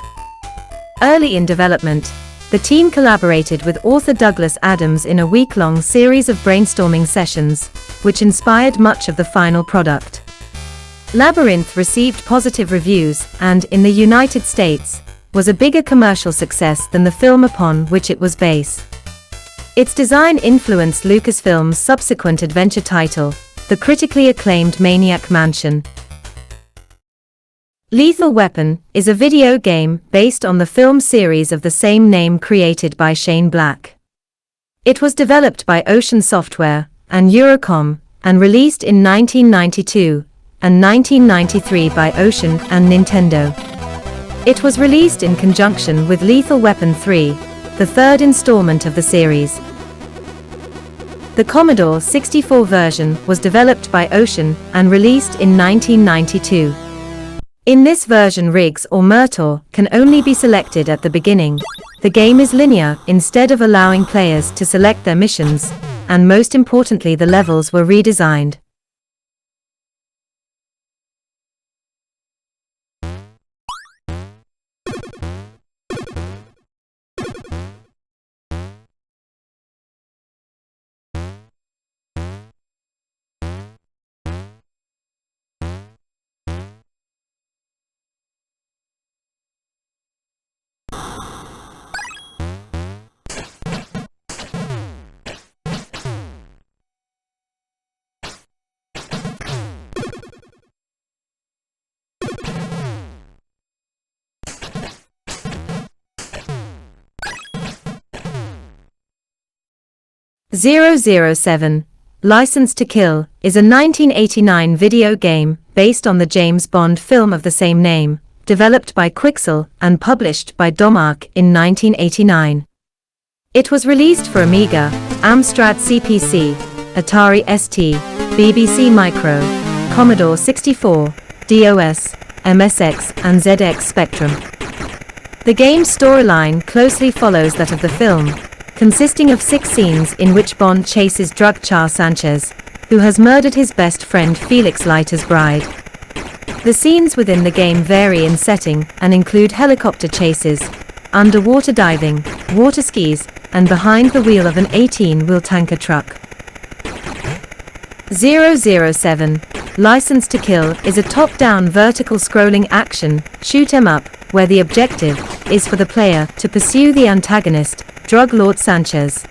Early in development, the team collaborated with author Douglas Adams in a week-long series of brainstorming sessions, which inspired much of the final product. Labyrinth received positive reviews and, in the United States, was a bigger commercial success than the film upon which it was based. Its design influenced Lucasfilm's subsequent adventure title, the critically acclaimed Maniac Mansion. Lethal Weapon is a video game based on the film series of the same name created by Shane Black. It was developed by Ocean Software and Eurocom and released in 1992 and 1993 by Ocean and Nintendo. It was released in conjunction with Lethal Weapon 3, the third installment of the series. The Commodore 64 version was developed by Ocean and released in 1992. In this version, Riggs or Murtaugh can only be selected at the beginning. The game is linear instead of allowing players to select their missions, and most importantly, the levels were redesigned. .007 License to Kill is a 1989 video game based on the James Bond film of the same name, developed by Quixel and published by Domark in 1989. It was released for Amiga, Amstrad CPC, Atari ST, BBC Micro, Commodore 64, DOS, MSX and ZX Spectrum. The game's storyline closely follows that of the film, consisting of 6 scenes in which Bond chases drug Char Sanchez, who has murdered his best friend Felix Leiter's bride. The scenes within the game vary in setting and include helicopter chases, underwater diving, water skis, and behind the wheel of an 18-wheel tanker truck. .007 License to Kill is a top-down vertical scrolling action shoot 'em up where the objective is for the player to pursue the antagonist, drug lord Sanchez,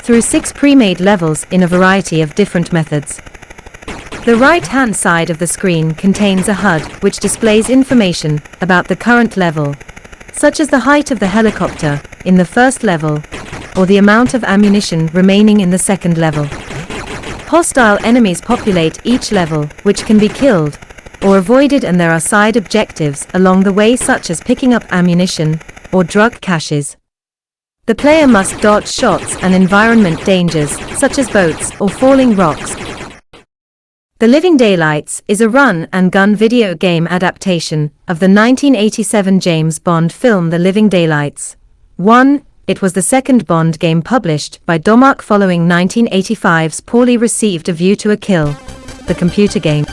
through 6 pre-made levels in a variety of different methods. The right-hand side of the screen contains a HUD which displays information about the current level, such as the height of the helicopter in the first level, or the amount of ammunition remaining in the second level. Hostile enemies populate each level, which can be killed or avoided, and there are side objectives along the way such as picking up ammunition or drug caches. The player must dodge shots and environment dangers, such as boats or falling rocks. The Living Daylights is a run-and-gun video game adaptation of the 1987 James Bond film The Living Daylights. 1. It was the second Bond game published by Domark following 1985's poorly received A View to a Kill, the computer game.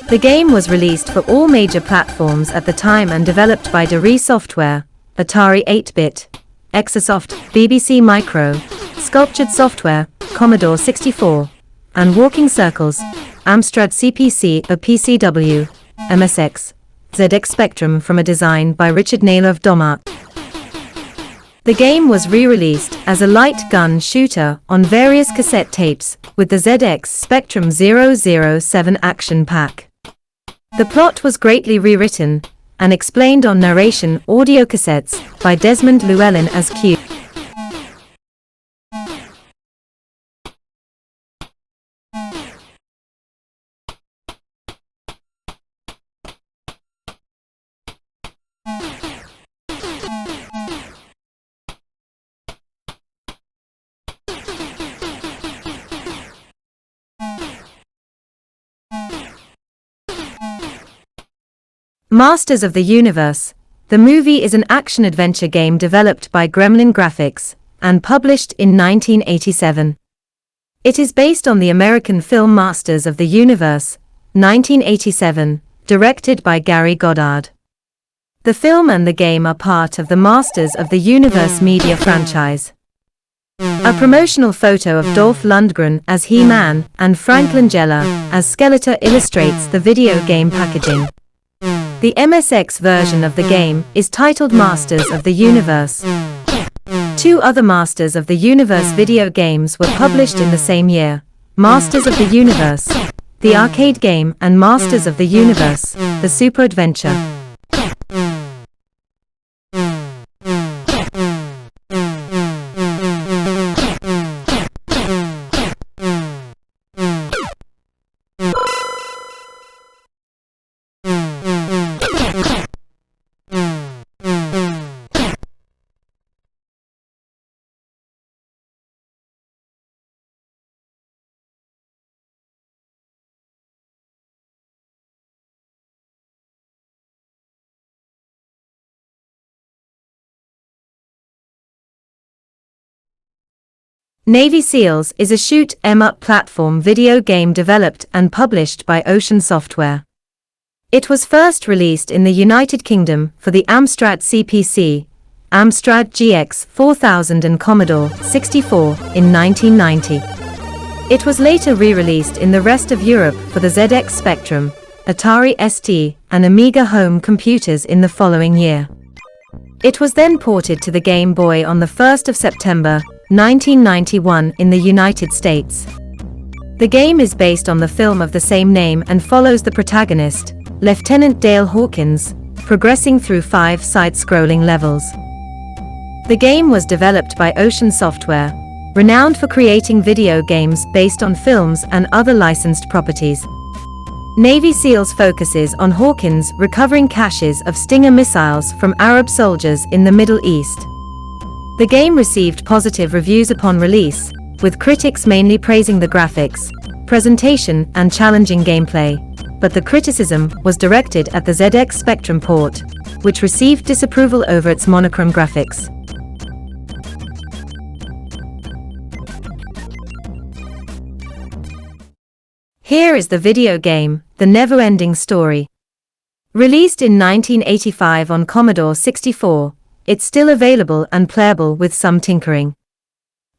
The game was released for all major platforms at the time and developed by Dare Software, Atari 8-bit, Exasoft, BBC Micro, Sculptured Software, Commodore 64, and Walking Circles, Amstrad CPC or PCW, MSX, ZX Spectrum from a design by Richard Naylor of Domark. The game was re-released as a light gun shooter on various cassette tapes with the ZX Spectrum 007 action pack. The plot was greatly rewritten and explained on narration audio cassettes by Desmond Llewellyn as Q. Masters of the Universe. The movie is an action-adventure game developed by Gremlin Graphics and published in 1987. It is based on the American film Masters of the Universe, 1987, directed by Gary Goddard. The film and the game are part of the Masters of the Universe media franchise. A promotional photo of Dolph Lundgren as He-Man and Frank Langella as Skeletor illustrates the video game packaging. The MSX version of the game is titled Masters of the Universe. Two other Masters of the Universe video games were published in the same year: Masters of the Universe, the arcade game, and Masters of the Universe, the Super Adventure. Navy SEALs is a shoot 'em up platform video game developed and published by Ocean Software. It was first released in the United Kingdom for the Amstrad CPC, Amstrad GX 4000 and Commodore 64 in 1990. It was later re-released in the rest of Europe for the ZX Spectrum, Atari ST, and Amiga home computers in the following year. It was then ported to the Game Boy on the 1st of September 1991 in the United States. The game is based on the film of the same name and follows the protagonist, Lieutenant Dale Hawkins, progressing through 5 side-scrolling levels. The game was developed by Ocean Software, renowned for creating video games based on films and other licensed properties. Navy SEALs focuses on Hawkins recovering caches of Stinger missiles from Arab soldiers in the Middle East. The game received positive reviews upon release, with critics mainly praising the graphics, presentation, and challenging gameplay, but the criticism was directed at the ZX Spectrum port, which received disapproval over its monochrome graphics. Here is the video game, The Never-Ending Story. Released in 1985 on Commodore 64, it's still available and playable with some tinkering.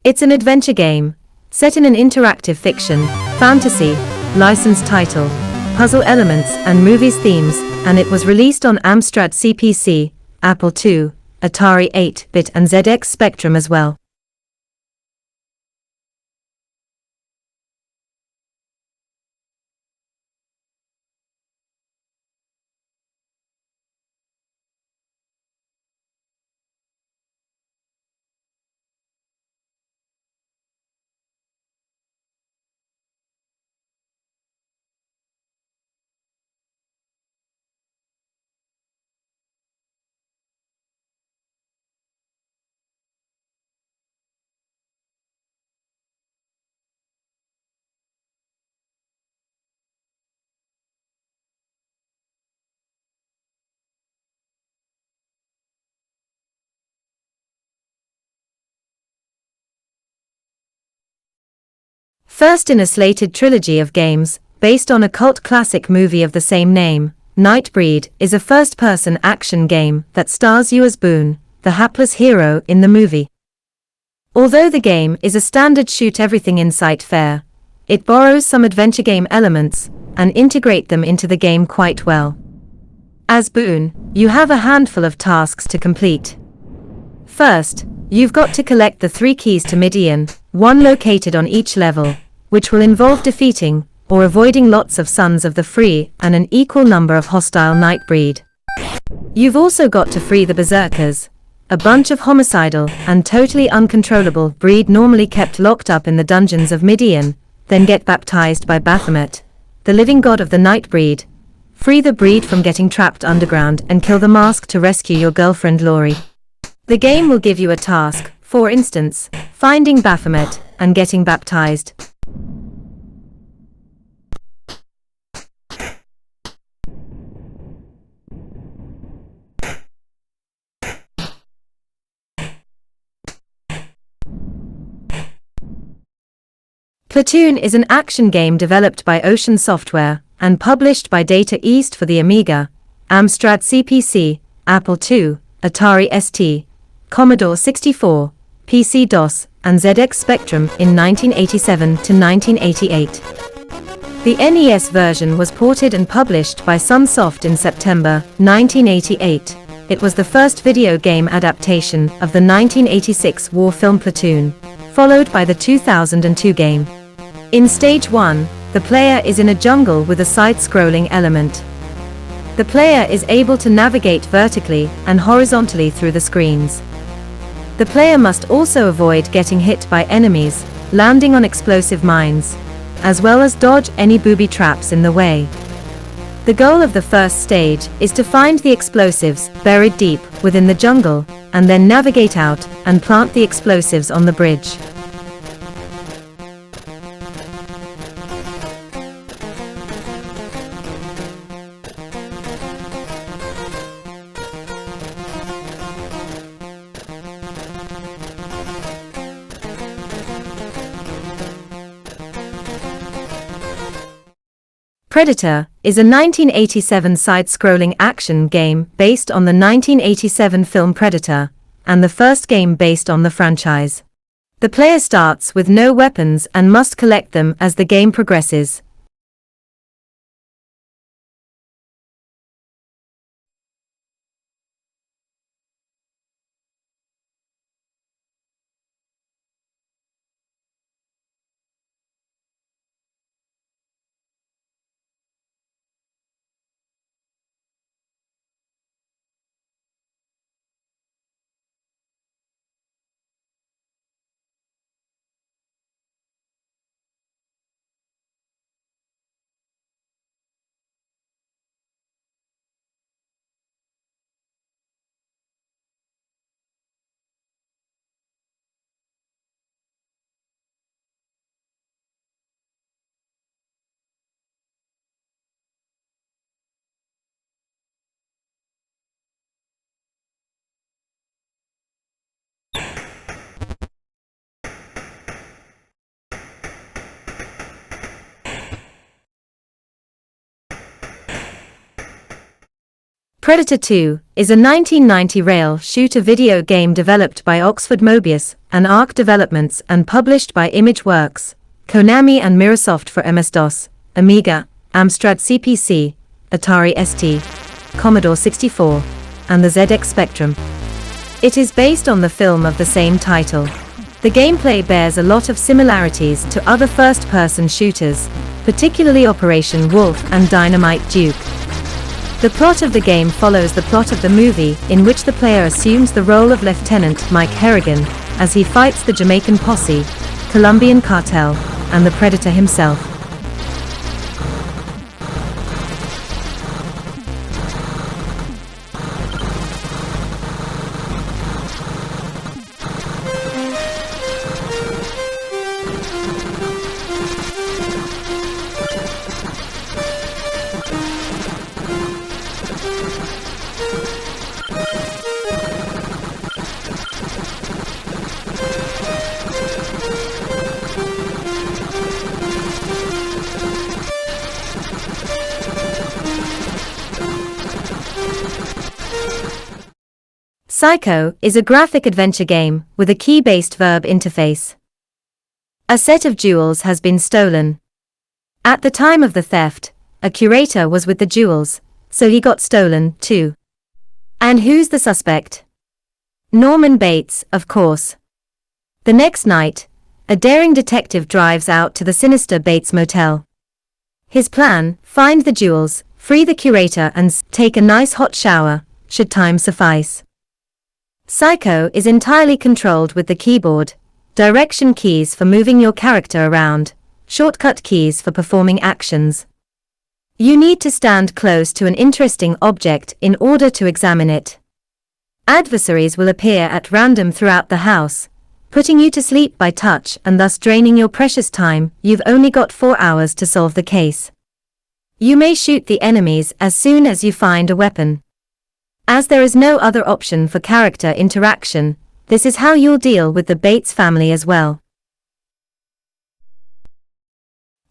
It's an adventure game, set in an interactive fiction, fantasy, licensed title, puzzle elements and movies themes, and it was released on Amstrad CPC, Apple II, Atari 8-bit and ZX Spectrum as well. First in a slated trilogy of games, based on a cult classic movie of the same name, Nightbreed is a first-person action game that stars you as Boone, the hapless hero in the movie. Although the game is a standard shoot-everything-in-sight fare, it borrows some adventure game elements and integrate them into the game quite well. As Boone, you have a handful of tasks to complete. First, you've got to collect the 3 keys to Midian, one located on each level, which will involve defeating or avoiding lots of Sons of the Free and an equal number of hostile Nightbreed. You've also got to free the Berserkers, a bunch of homicidal and totally uncontrollable breed normally kept locked up in the dungeons of Midian, then get baptized by Baphomet, the living god of the Nightbreed. Free the breed from getting trapped underground and kill the mask to rescue your girlfriend Lori. The game will give you a task, for instance, finding Baphomet and getting baptized. Platoon is an action game developed by Ocean Software and published by Data East for the Amiga, Amstrad CPC, Apple II, Atari ST, Commodore 64, PC-DOS, and ZX Spectrum in 1987 to 1988. The NES version was ported and published by Sunsoft in September 1988. It was the first video game adaptation of the 1986 war film Platoon, followed by the 2002 game. In Stage 1, the player is in a jungle with a side-scrolling element. The player is able to navigate vertically and horizontally through the screens. The player must also avoid getting hit by enemies, landing on explosive mines, as well as dodge any booby traps in the way. The goal of the first stage is to find the explosives buried deep within the jungle, and then navigate out and plant the explosives on the bridge. Predator is a 1987 side-scrolling action game based on the 1987 film Predator, and the first game based on the franchise. The player starts with no weapons and must collect them as the game progresses. Predator 2 is a 1990 rail shooter video game developed by Oxford Mobius and Arc Developments and published by ImageWorks, Konami and Mirasoft for MS-DOS, Amiga, Amstrad CPC, Atari ST, Commodore 64, and the ZX Spectrum. It is based on the film of the same title. The gameplay bears a lot of similarities to other first-person shooters, particularly Operation Wolf and Dynamite Duke. The plot of the game follows the plot of the movie, in which the player assumes the role of Lieutenant Mike Harrigan as he fights the Jamaican posse, Colombian cartel, and the Predator himself. Psycho is a graphic adventure game with a key-based verb interface. A set of jewels has been stolen. At the time of the theft, a curator was with the jewels, so he got stolen too. And who's the suspect? Norman Bates, of course. The next night, a daring detective drives out to the sinister Bates Motel. His plan: find the jewels, free the curator and take a nice hot shower, should time suffice. Psycho is entirely controlled with the keyboard, direction keys for moving your character around, shortcut keys for performing actions. You need to stand close to an interesting object in order to examine it. Adversaries will appear at random throughout the house, putting you to sleep by touch and thus draining your precious time. You've only got 4 hours to solve the case. You may shoot the enemies as soon as you find a weapon. As there is no other option for character interaction, this is how you'll deal with the Bates family as well.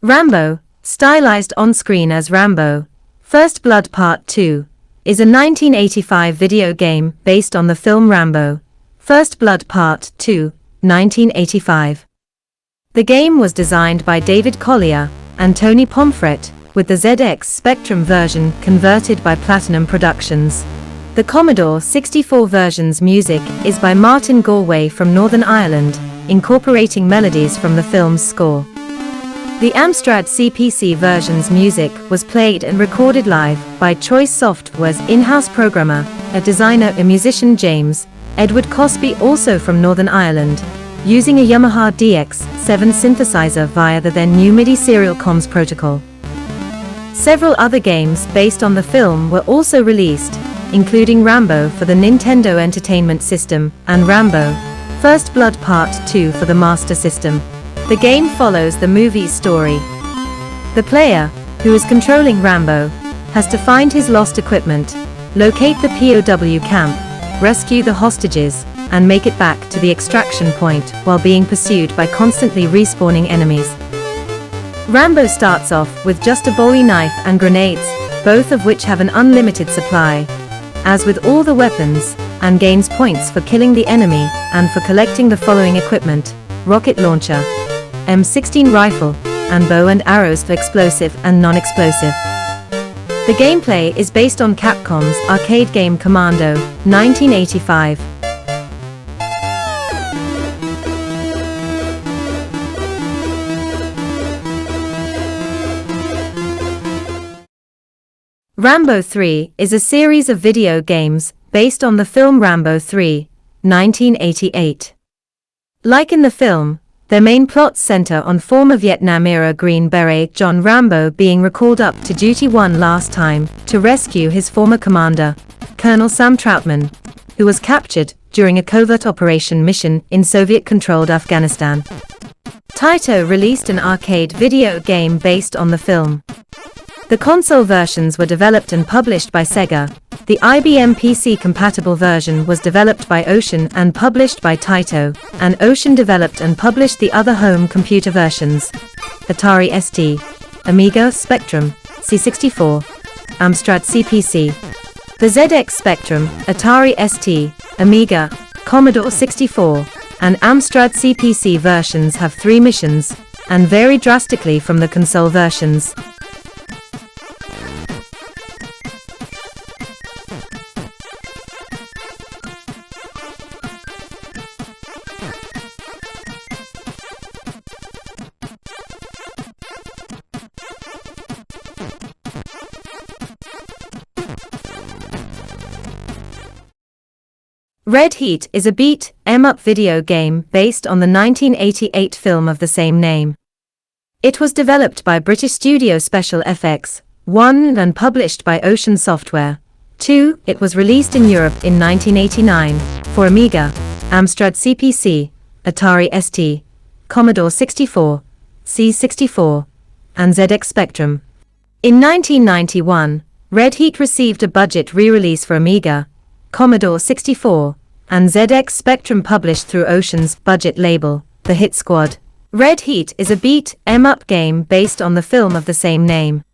Rambo, stylized on screen as Rambo, First Blood Part 2, is a 1985 video game based on the film Rambo, First Blood Part 2, 1985. The game was designed by David Collier and Tony Pomfret, with the ZX Spectrum version converted by Platinum Productions. The Commodore 64 version's music is by Martin Galway from Northern Ireland, incorporating melodies from the film's score. The Amstrad CPC version's music was played and recorded live by Choice Software's in-house programmer, a designer and musician James Edward Cosby, also from Northern Ireland, using a Yamaha DX7 synthesizer via the then new MIDI serial comms protocol. Several other games based on the film were also released, including Rambo for the Nintendo Entertainment System and Rambo, First Blood Part 2 for the Master System. The game follows the movie's story. The player, who is controlling Rambo, has to find his lost equipment, locate the POW camp, rescue the hostages, and make it back to the extraction point while being pursued by constantly respawning enemies. Rambo starts off with just a Bowie knife and grenades, both of which have an unlimited supply, as with all the weapons, and gains points for killing the enemy and for collecting the following equipment: rocket launcher, M16 rifle, and bow and arrows for explosive and non-explosive. The gameplay is based on Capcom's arcade game Commando, 1985. Rambo 3 is a series of video games based on the film Rambo 3, 1988. Like in the film, their main plots center on former Vietnam-era Green Beret John Rambo being recalled up to duty one last time to rescue his former commander, Colonel Sam Troutman, who was captured during a covert operation mission in Soviet-controlled Afghanistan. Taito released an arcade video game based on the film. The console versions were developed and published by Sega. The IBM PC-compatible version was developed by Ocean and published by Taito, and Ocean developed and published the other home computer versions: Atari ST, Amiga Spectrum, C64, Amstrad CPC. The ZX Spectrum, Atari ST, Amiga, Commodore 64, and Amstrad CPC versions have 3 missions, and vary drastically from the console versions. Red Heat is a beat 'em up video game based on the 1988 film of the same name. It was developed by British studio Special FX 1 and published by Ocean Software 2. It was released in Europe in 1989 for Amiga, Amstrad CPC, Atari ST, Commodore 64, C64, and ZX Spectrum. In 1991, Red Heat received a budget re-release for Amiga, Commodore 64, and ZX Spectrum published through Ocean's budget label, The Hit Squad. Red Heat is a beat 'em up game based on the film of the same name.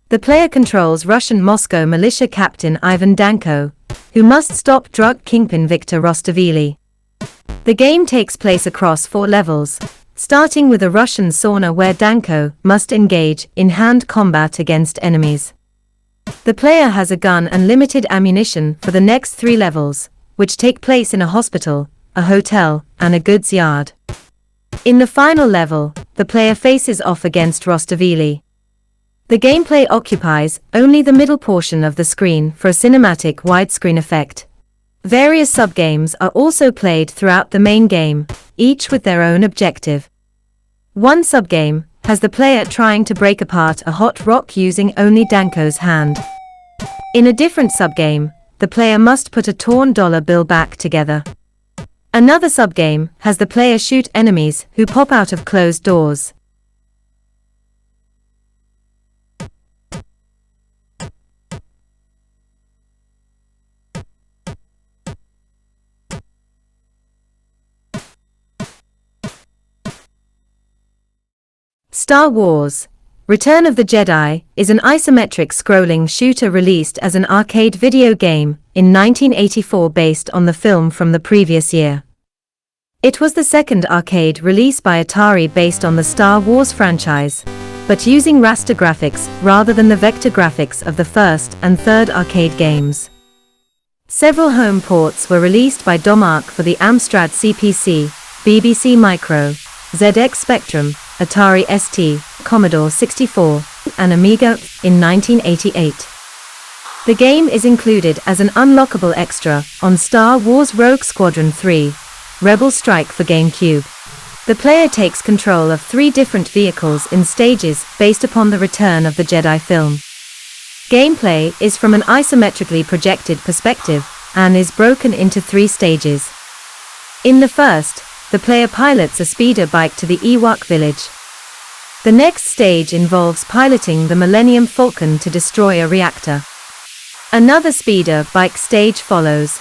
The player controls Russian Moscow militia captain Ivan Danko, who must stop drug kingpin Viktor Rostavili. The game takes place across 4 levels, starting with a Russian sauna where Danko must engage in hand combat against enemies. The player has a gun and limited ammunition for the next 3 levels, which take place in a hospital, a hotel, and a goods yard. In the final level, the player faces off against Rostavili. The gameplay occupies only the middle portion of the screen for a cinematic widescreen effect. Various subgames are also played throughout the main game, each with their own objective. One subgame has the player trying to break apart a hot rock using only Danko's hand. In a different subgame, the player must put a torn dollar bill back together. Another subgame has the player shoot enemies who pop out of closed doors. Star Wars: Return of the Jedi is an isometric scrolling shooter released as an arcade video game in 1984 based on the film from the previous year. It was the second arcade release by Atari based on the Star Wars franchise, but using raster graphics rather than the vector graphics of the first and third arcade games. Several home ports were released by Domark for the Amstrad CPC, BBC Micro, ZX Spectrum, Atari ST, Commodore 64, and Amiga in 1988. The game is included as an unlockable extra on Star Wars Rogue Squadron 3, Rebel Strike for GameCube. The player takes control of 3 different vehicles in stages based upon the Return of the Jedi film. Gameplay is from an isometrically projected perspective and is broken into 3 stages. In the first, the player pilots a speeder bike to the Ewok village. The next stage involves piloting the Millennium Falcon to destroy a reactor. Another speeder bike stage follows.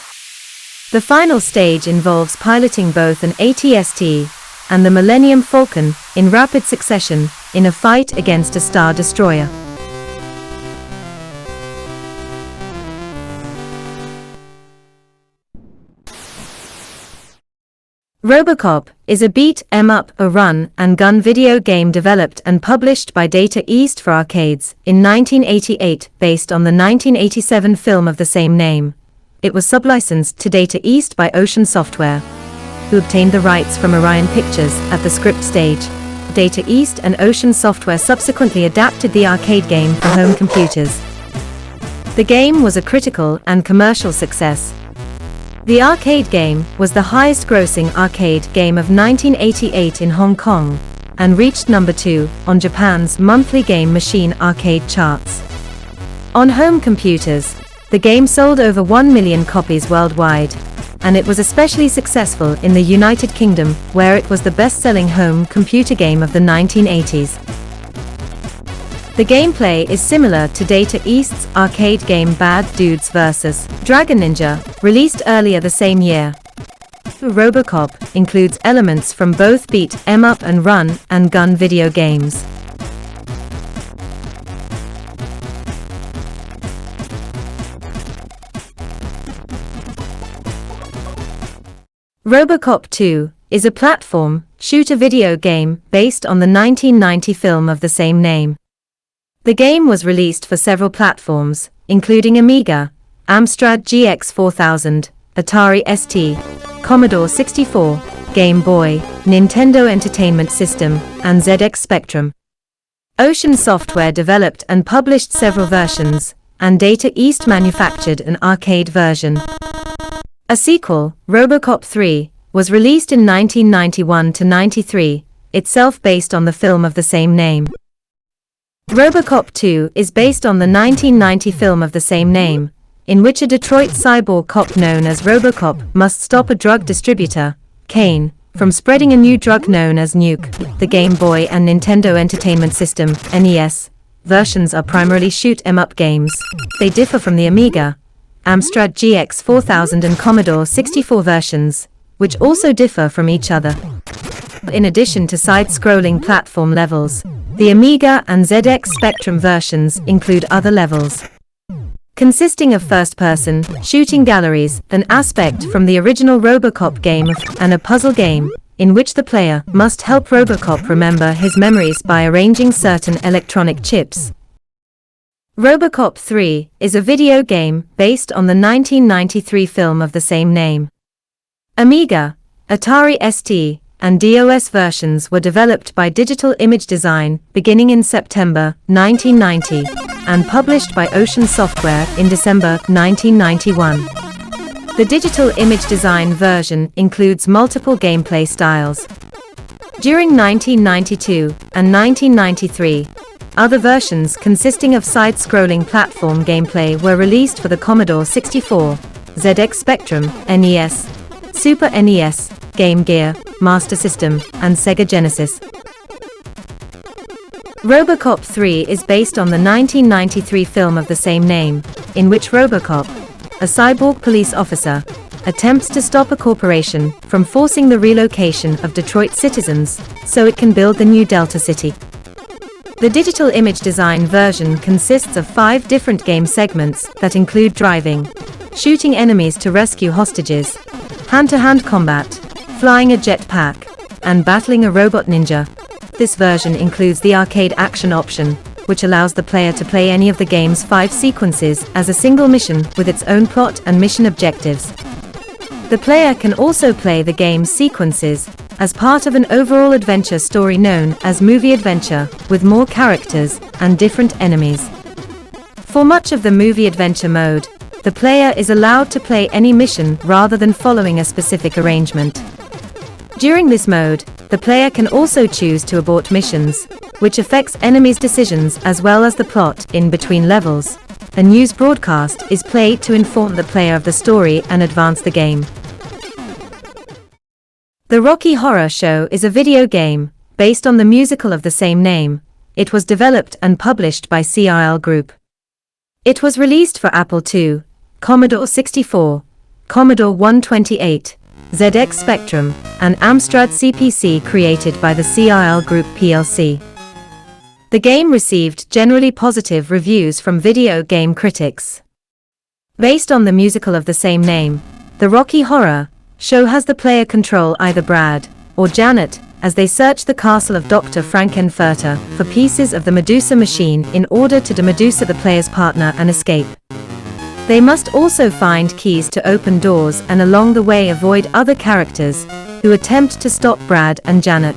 The final stage involves piloting both an AT-ST and the Millennium Falcon in rapid succession in a fight against a Star Destroyer. Robocop is a beat-em-up, a run-and-gun video game developed and published by Data East for arcades in 1988 based on the 1987 film of the same name. It was sublicensed to Data East by Ocean Software, who obtained the rights from Orion Pictures at the script stage. Data East and Ocean Software subsequently adapted the arcade game for home computers. The game was a critical and commercial success. The arcade game was the highest-grossing arcade game of 1988 in Hong Kong, and reached number 2 on Japan's monthly game machine arcade charts. On home computers, the game sold over 1 million copies worldwide, and it was especially successful in the United Kingdom, where it was the best-selling home computer game of the 1980s. The gameplay is similar to Data East's arcade game Bad Dudes vs. Dragon Ninja, released earlier the same year. Robocop includes elements from both beat-em-up and run-and-gun video games. Robocop 2 is a platform shooter video game based on the 1990 film of the same name. The game was released for several platforms, including Amiga, Amstrad GX 4000, Atari ST, Commodore 64, Game Boy, Nintendo Entertainment System, and ZX Spectrum. Ocean Software developed and published several versions, and Data East manufactured an arcade version. A sequel, Robocop 3, was released in 1991-93, itself based on the film of the same name. Robocop 2 is based on the 1990 film of the same name, in which a Detroit cyborg cop known as Robocop must stop a drug distributor, Kane, from spreading a new drug known as Nuke. The Game Boy and Nintendo Entertainment System (NES) versions are primarily shoot-em-up games. They differ from the Amiga, Amstrad GX 4000 and Commodore 64 versions, which also differ from each other. In addition to side-scrolling platform levels, the Amiga and ZX Spectrum versions include other levels, consisting of first-person shooting galleries, an aspect from the original Robocop game, and a puzzle game, in which the player must help Robocop remember his memories by arranging certain electronic chips. RoboCop 3 is a video game based on the 1993 film of the same name. Amiga, Atari ST, and DOS versions were developed by Digital Image Design beginning in September 1990 and published by Ocean Software in December 1991. The Digital Image Design version includes multiple gameplay styles. During 1992 and 1993, other versions consisting of side-scrolling platform gameplay were released for the Commodore 64, ZX Spectrum, NES, Super NES, Game Gear, Master System, and Sega Genesis. RoboCop 3 is based on the 1993 film of the same name, in which RoboCop, a cyborg police officer, attempts to stop a corporation from forcing the relocation of Detroit citizens so it can build the new Delta City. The Digital Image Design version consists of 5 different game segments that include driving, shooting enemies to rescue hostages, hand-to-hand combat, flying a jetpack, and battling a robot ninja. This version includes the arcade action option, which allows the player to play any of the game's 5 sequences as a single mission with its own plot and mission objectives. The player can also play the game's sequences as part of an overall adventure story known as Movie Adventure, with more characters and different enemies. For much of the Movie Adventure mode, the player is allowed to play any mission rather than following a specific arrangement. During this mode, the player can also choose to abort missions, which affects enemies' decisions as well as the plot in between levels. A news broadcast is played to inform the player of the story and advance the game. The Rocky Horror Show is a video game based on the musical of the same name. It was developed and published by CRL Group. It was released for Apple II, Commodore 64, Commodore 128, ZX Spectrum, and Amstrad CPC, created by the CRL Group plc. The game received generally positive reviews from video game critics. Based on the musical of the same name, the Rocky Horror Show has the player control either Brad or Janet as they search the castle of Dr. Frankenfurter for pieces of the Medusa machine in order to de-Medusa the player's partner and escape. They must also find keys to open doors and along the way avoid other characters who attempt to stop Brad and Janet.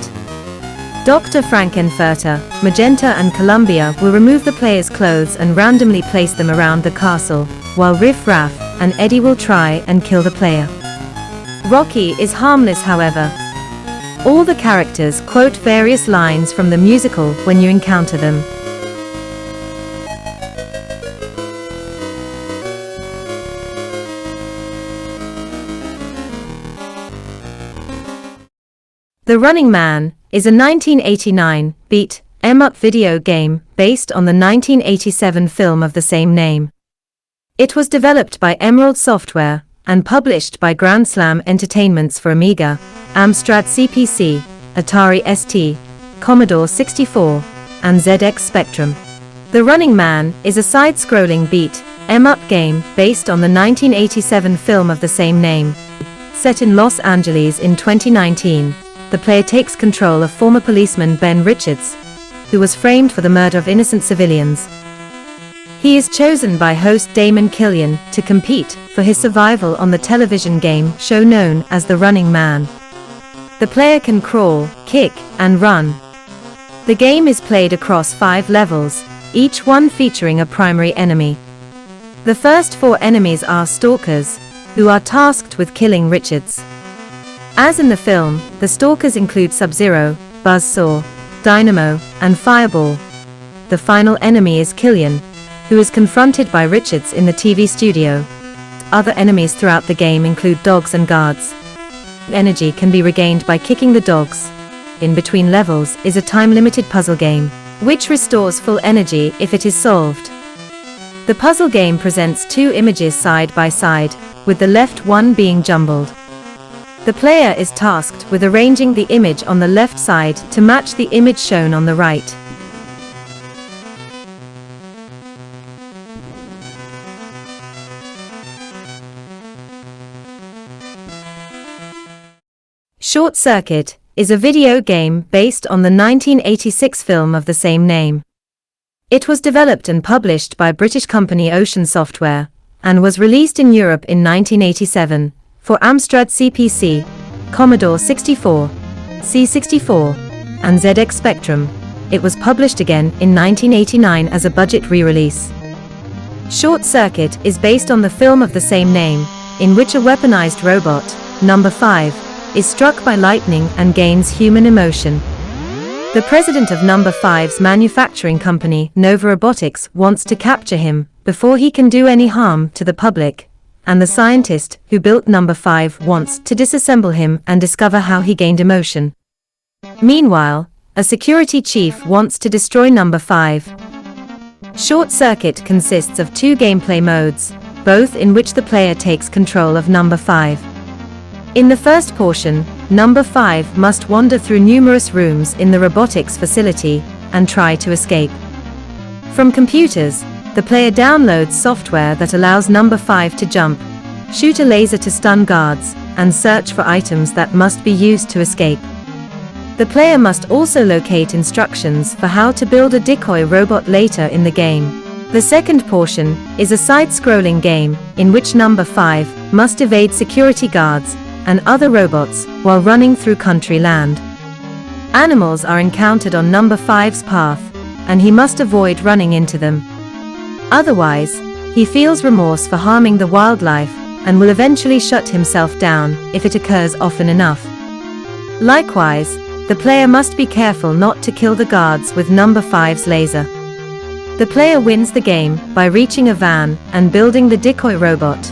Dr. Frankenfurter, Magenta and Columbia will remove the player's clothes and randomly place them around the castle, while Riff Raff and Eddie will try and kill the player. Rocky is harmless, however. All the characters quote various lines from the musical when you encounter them. The Running Man is a 1989 beat-em-up video game based on the 1987 film of the same name. It was developed by Emerald Software and published by Grand Slam Entertainments for Amiga, Amstrad CPC, Atari ST, Commodore 64, and ZX Spectrum. The Running Man is a side-scrolling beat-em-up game based on the 1987 film of the same name. Set in Los Angeles in 2019, the player takes control of former policeman Ben Richards, who was framed for the murder of innocent civilians. He is chosen by host Damon Killian to compete for his survival on the television game show known as The Running Man. The player can crawl, kick, and run. The game is played across 5 levels, each one featuring a primary enemy. The first 4 enemies are stalkers, who are tasked with killing Richards. As in the film, the stalkers include Sub-Zero, Buzzsaw, Dynamo, and Fireball. The final enemy is Killian, who is confronted by Richards in the TV studio. Other enemies throughout the game include dogs and guards. Energy can be regained by kicking the dogs. In between levels is a time-limited puzzle game, which restores full energy if it is solved. The puzzle game presents 2 images side by side, with the left one being jumbled. The player is tasked with arranging the image on the left side to match the image shown on the right. Short Circuit is a video game based on the 1986 film of the same name. It was developed and published by British company Ocean Software, and was released in Europe in 1987, for Amstrad CPC, Commodore 64, C64, and ZX Spectrum. It was published again in 1989 as a budget re-release. Short Circuit is based on the film of the same name, in which a weaponized robot, Number 5, is struck by lightning and gains human emotion. The president of Number 5's manufacturing company, Nova Robotics, wants to capture him before he can do any harm to the public, and the scientist who built Number 5 wants to disassemble him and discover how he gained emotion. Meanwhile, a security chief wants to destroy Number 5. Short Circuit consists of two gameplay modes, both in which the player takes control of Number 5. In the first portion, Number 5 must wander through numerous rooms in the robotics facility and try to escape. From computers, the player downloads software that allows Number 5 to jump, shoot a laser to stun guards, and search for items that must be used to escape. The player must also locate instructions for how to build a decoy robot later in the game. The second portion is a side-scrolling game in which Number 5 must evade security guards and other robots while running through country land. Animals are encountered on Number 5's path, and he must avoid running into them. Otherwise, he feels remorse for harming the wildlife and will eventually shut himself down if it occurs often enough. Likewise, the player must be careful not to kill the guards with Number 5's laser. The player wins the game by reaching a van and building the decoy robot.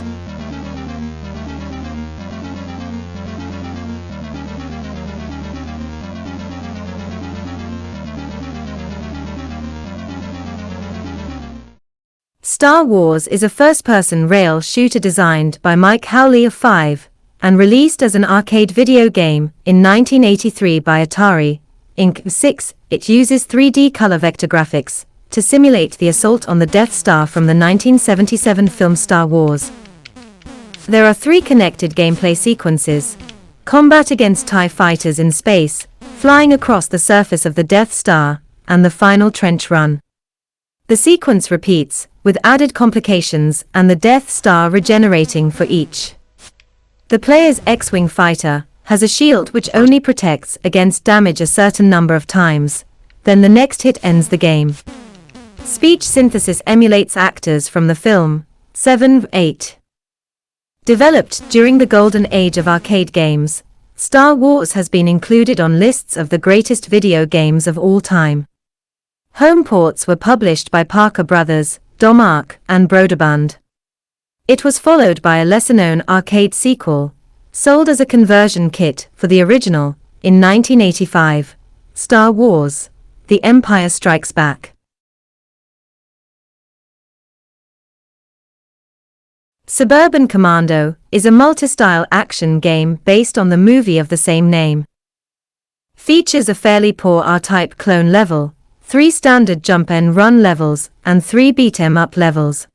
Star Wars is a first-person rail shooter designed by Mike Howley of 5, and released as an arcade video game in 1983 by Atari, Inc. 6. It uses 3D color vector graphics to simulate the assault on the Death Star from the 1977 film Star Wars. There are 3 connected gameplay sequences: combat against TIE fighters in space, flying across the surface of the Death Star, and the final trench run. The sequence repeats, with added complications and the Death Star regenerating for each. The player's X-Wing fighter has a shield which only protects against damage a certain number of times, then the next hit ends the game. Speech synthesis emulates actors from the film 7/8. Developed during the golden age of arcade games, Star Wars has been included on lists of the greatest video games of all time. Home ports were published by Parker Brothers, Domark, and Broderbund. It was followed by a lesser-known arcade sequel, sold as a conversion kit for the original, in 1985, Star Wars: The Empire Strikes Back. Suburban Commando is a multi-style action game based on the movie of the same name. Features a fairly poor R-Type clone level, 3 standard jump and run levels, and 3 beat-em-up levels.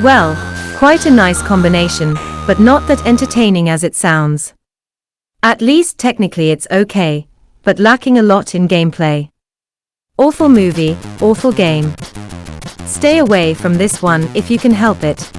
Well, quite a nice combination, but not that entertaining as it sounds. At least technically it's okay, but lacking a lot in gameplay. Awful movie, awful game. Stay away from this one if you can help it.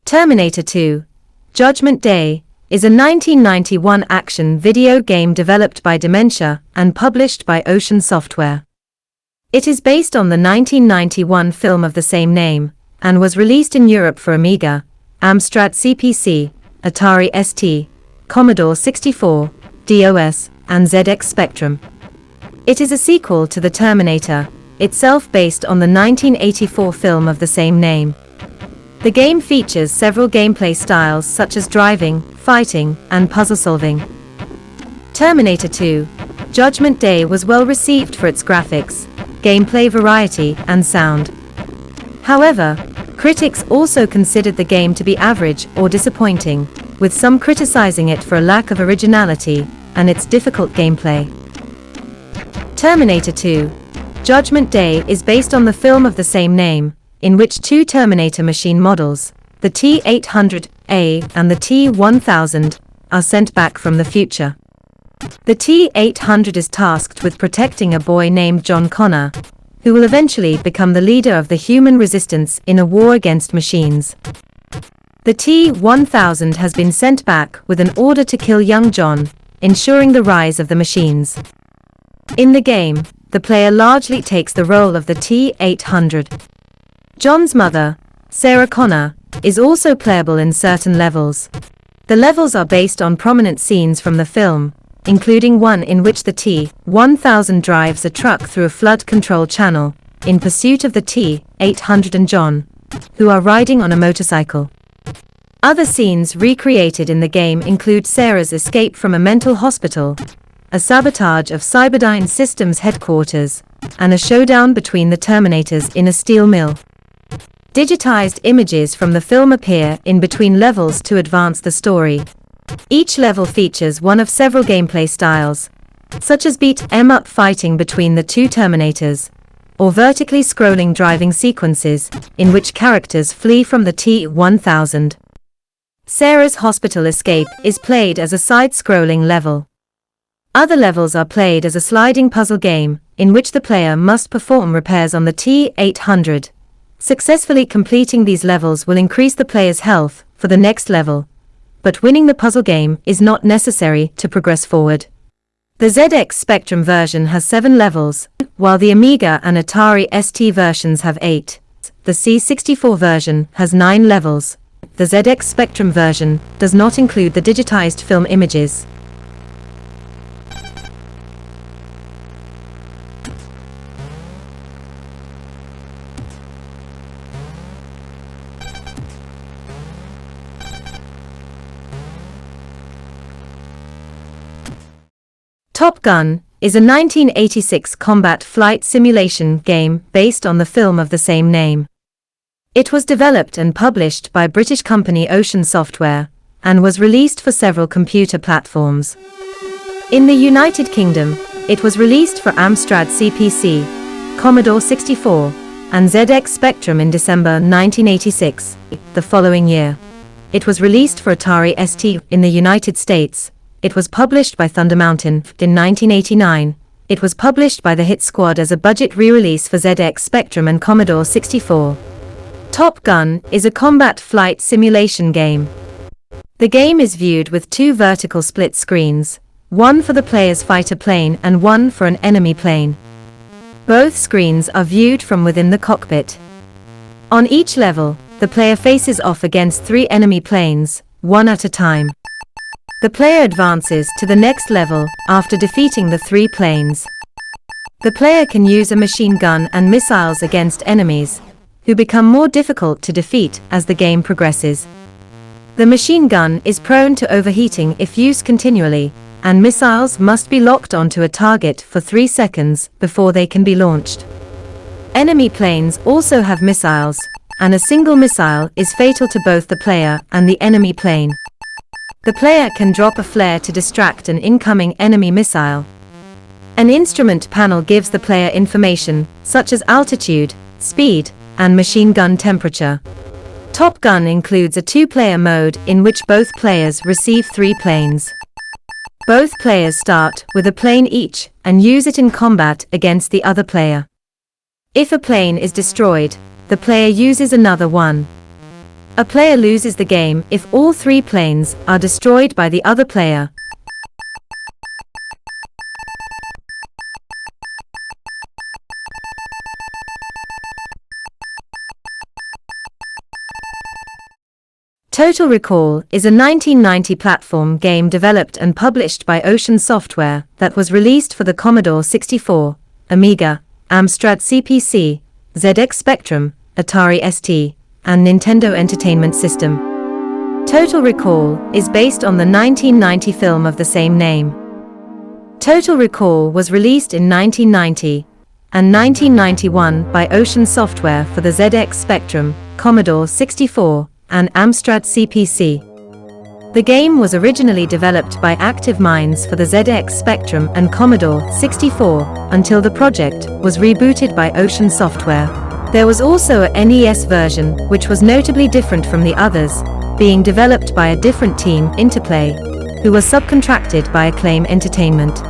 Terminator 2: Judgment Day is a 1991 action video game developed by Dementia and published by Ocean Software. It is based on the 1991 film of the same name, and was released in Europe for Amiga, Amstrad CPC, Atari ST, Commodore 64, DOS, and ZX Spectrum. It is a sequel to the Terminator, itself based on the 1984 film of the same name. The game features several gameplay styles such as driving, fighting, and puzzle solving. Terminator 2: Judgment Day was well received for its graphics, gameplay variety, and sound. However, critics also considered the game to be average or disappointing, with some criticizing it for a lack of originality and its difficult gameplay. Terminator 2: Judgment Day is based on the film of the same name, in which two Terminator machine models, the T-800A and the T-1000, are sent back from the future. The T-800 is tasked with protecting a boy named John Connor, who will eventually become the leader of the human resistance in a war against machines. The T-1000 has been sent back with an order to kill young John, ensuring the rise of the machines. In the game, the player largely takes the role of the T-800. John's mother, Sarah Connor, is also playable in certain levels. The levels are based on prominent scenes from the film, including one in which the T-1000 drives a truck through a flood control channel, in pursuit of the T-800 and John, who are riding on a motorcycle. Other scenes recreated in the game include Sarah's escape from a mental hospital, a sabotage of Cyberdyne Systems headquarters, and a showdown between the Terminators in a steel mill. Digitized images from the film appear in between levels to advance the story. Each level features one of several gameplay styles, such as beat 'em up fighting between the two Terminators, or vertically scrolling driving sequences, in which characters flee from the T-1000. Sarah's hospital escape is played as a side-scrolling level. Other levels are played as a sliding puzzle game, in which the player must perform repairs on the T-800. Successfully completing these levels will increase the player's health for the next level, but winning the puzzle game is not necessary to progress forward. The ZX Spectrum version has 7 levels, while the Amiga and Atari ST versions have 8. The C64 version has 9 levels. The ZX Spectrum version does not include the digitized film images. Top Gun is a 1986 combat flight simulation game based on the film of the same name. It was developed and published by British company Ocean Software, and was released for several computer platforms. In the United Kingdom, it was released for Amstrad CPC, Commodore 64, and ZX Spectrum in December 1986. The following year, it was released for Atari ST in the United States. It was published by Thunder Mountain in 1989. It was published by the Hit Squad as a budget re-release for ZX Spectrum and Commodore 64. Top Gun is a combat flight simulation game. The game is viewed with 2 vertical split screens, one for the player's fighter plane and one for an enemy plane. Both screens are viewed from within the cockpit. On each level, the player faces off against 3 enemy planes, one at a time. The player advances to the next level after defeating the 3 planes. The player can use a machine gun and missiles against enemies, who become more difficult to defeat as the game progresses. The machine gun is prone to overheating if used continually, and missiles must be locked onto a target for 3 seconds before they can be launched. Enemy planes also have missiles, and a single missile is fatal to both the player and the enemy plane. The player can drop a flare to distract an incoming enemy missile. An instrument panel gives the player information, such as altitude, speed, and machine gun temperature. Top Gun includes a 2-player mode in which both players receive 3 planes. Both players start with a plane each and use it in combat against the other player. If a plane is destroyed, the player uses another one. A player loses the game if all 3 planes are destroyed by the other player. Total Recall is a 1990 platform game developed and published by Ocean Software that was released for the Commodore 64, Amiga, Amstrad CPC, ZX Spectrum, Atari ST, and Nintendo Entertainment System. Total Recall is based on the 1990 film of the same name. Total Recall was released in 1990 and 1991 by Ocean Software for the ZX Spectrum, Commodore 64, and Amstrad CPC. The game was originally developed by Active Minds for the ZX Spectrum and Commodore 64 until the project was rebooted by Ocean Software. There was also a NES version, which was notably different from the others, being developed by a different team, Interplay, who were subcontracted by Acclaim Entertainment.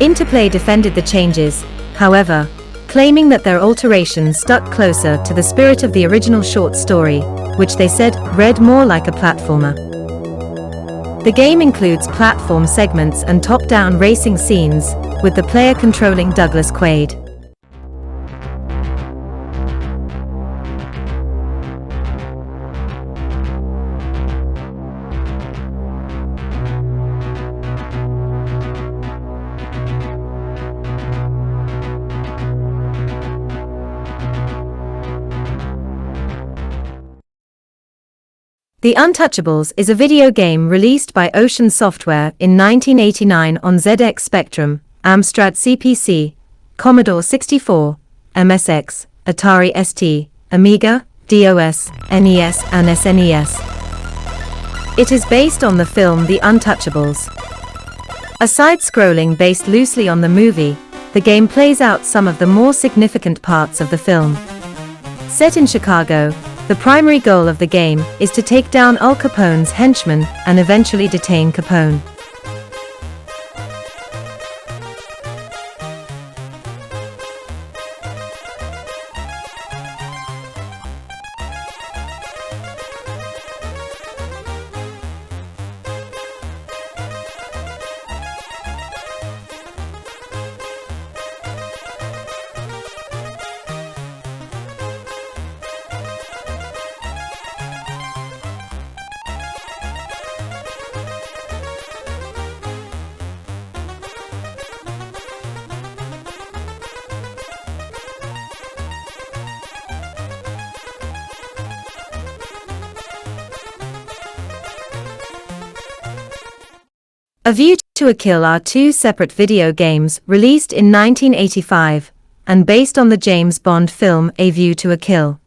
Interplay defended the changes, however, claiming that their alterations stuck closer to the spirit of the original short story, which they said read more like a platformer. The game includes platform segments and top-down racing scenes, with the player controlling Douglas Quaid. The Untouchables is a video game released by Ocean Software in 1989 on ZX Spectrum, Amstrad CPC, Commodore 64, MSX, Atari ST, Amiga, DOS, NES, and SNES. It is based on the film The Untouchables. A side-scrolling based loosely on the movie, the game plays out some of the more significant parts of the film. Set in Chicago, the primary goal of the game is to take down Al Capone's henchmen and eventually detain Capone. A View to a Kill are two separate video games released in 1985 and based on the James Bond film A View to a Kill.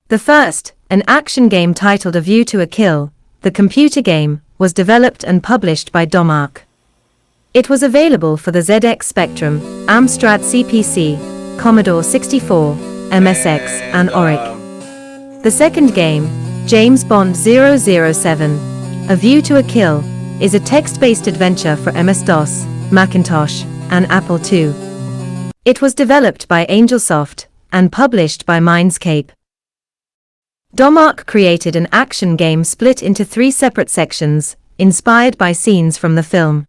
The first, an action game titled A View to a Kill, the computer game, was developed and published by Domark. It was available for the ZX Spectrum, Amstrad CPC, Commodore 64, MSX, and ORIC. The second game, James Bond 007, A View to a Kill, is a text-based adventure for MS-DOS, Macintosh, and Apple II. It was developed by Angelsoft and published by Mindscape. Domark created an action game split into 3 separate sections, inspired by scenes from the film.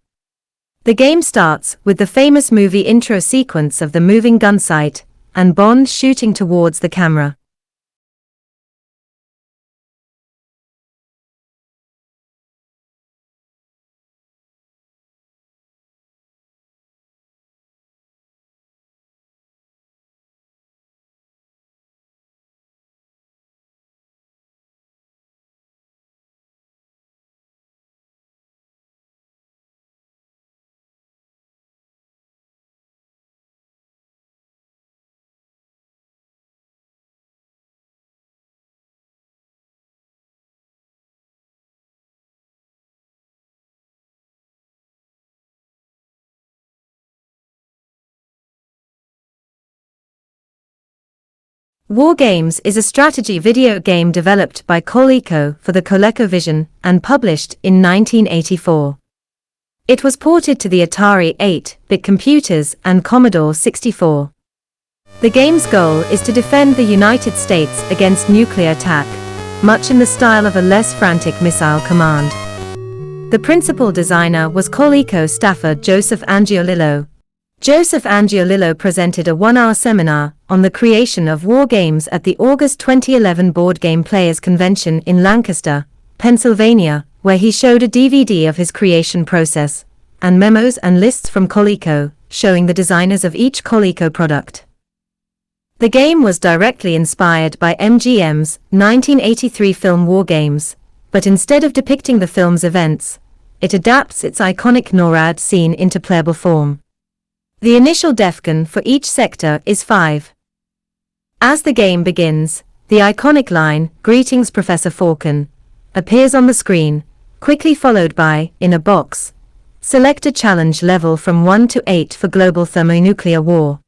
The game starts with the famous movie intro sequence of the moving gun sight and Bond shooting towards the camera. War Games is a strategy video game developed by Coleco for the ColecoVision and published in 1984. It was ported to the Atari 8-bit computers and Commodore 64. The game's goal is to defend the United States against nuclear attack, much in the style of a less frantic missile command. The principal designer was Coleco staffer Joseph Angiolillo. Joseph Angiolillo presented a 1-hour seminar on the creation of war games at the August 2011 Board Game Players Convention in Lancaster, Pennsylvania, where he showed a DVD of his creation process, and memos and lists from Coleco, showing the designers of each Coleco product. The game was directly inspired by MGM's 1983 film War Games, but instead of depicting the film's events, it adapts its iconic NORAD scene into playable form. The initial defcon for each sector is 5. As the game begins, the iconic line, "Greetings Professor Falcon," appears on the screen, quickly followed by, in a box, "Select a challenge level from 1 to 8 for global thermonuclear war."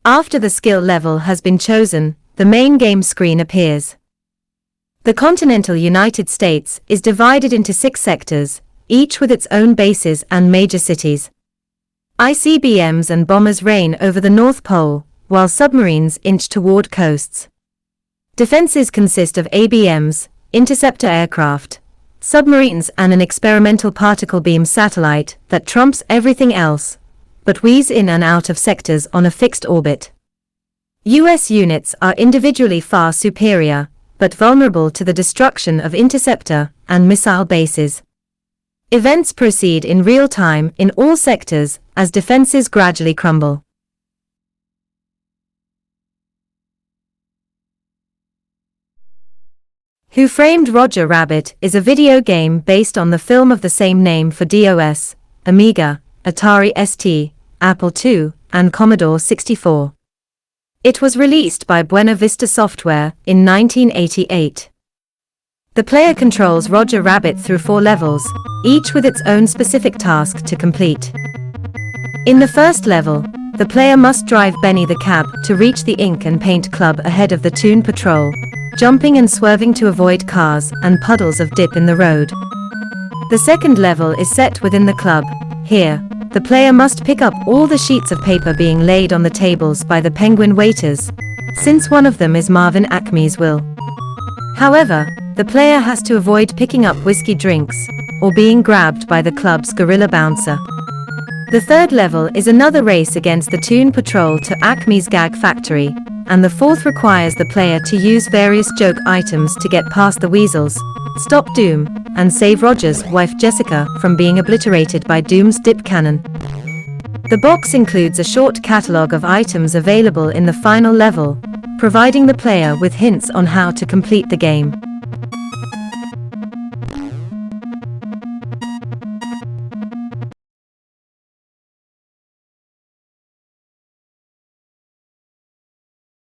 After the skill level has been chosen, the main game screen appears. The continental United States is divided into 6 sectors, each with its own bases and major cities. ICBMs and bombers reign over the North Pole, while submarines inch toward coasts. Defenses consist of ABMs, interceptor aircraft, submarines and an experimental particle beam satellite that trumps everything else, but weaves in and out of sectors on a fixed orbit. U.S. units are individually far superior, but vulnerable to the destruction of interceptor and missile bases. Events proceed in real time in all sectors as defenses gradually crumble. Who Framed Roger Rabbit is a video game based on the film of the same name for DOS, Amiga, Atari ST, Apple II, and Commodore 64. It was released by Buena Vista Software in 1988. The player controls Roger Rabbit through 4 levels, each with its own specific task to complete. In the first level, the player must drive Benny the cab to reach the Ink and Paint Club ahead of the Toon Patrol, jumping and swerving to avoid cars and puddles of dip in the road. The second level is set within the club. Here, the player must pick up all the sheets of paper being laid on the tables by the penguin waiters, since one of them is Marvin Acme's will. However, the player has to avoid picking up whiskey drinks, or being grabbed by the club's gorilla bouncer. The third level is another race against the Toon Patrol to Acme's Gag Factory, and the fourth requires the player to use various joke items to get past the weasels, stop Doom, and save Roger's wife Jessica from being obliterated by Doom's dip cannon. The box includes a short catalog of items available in the final level, providing the player with hints on how to complete the game.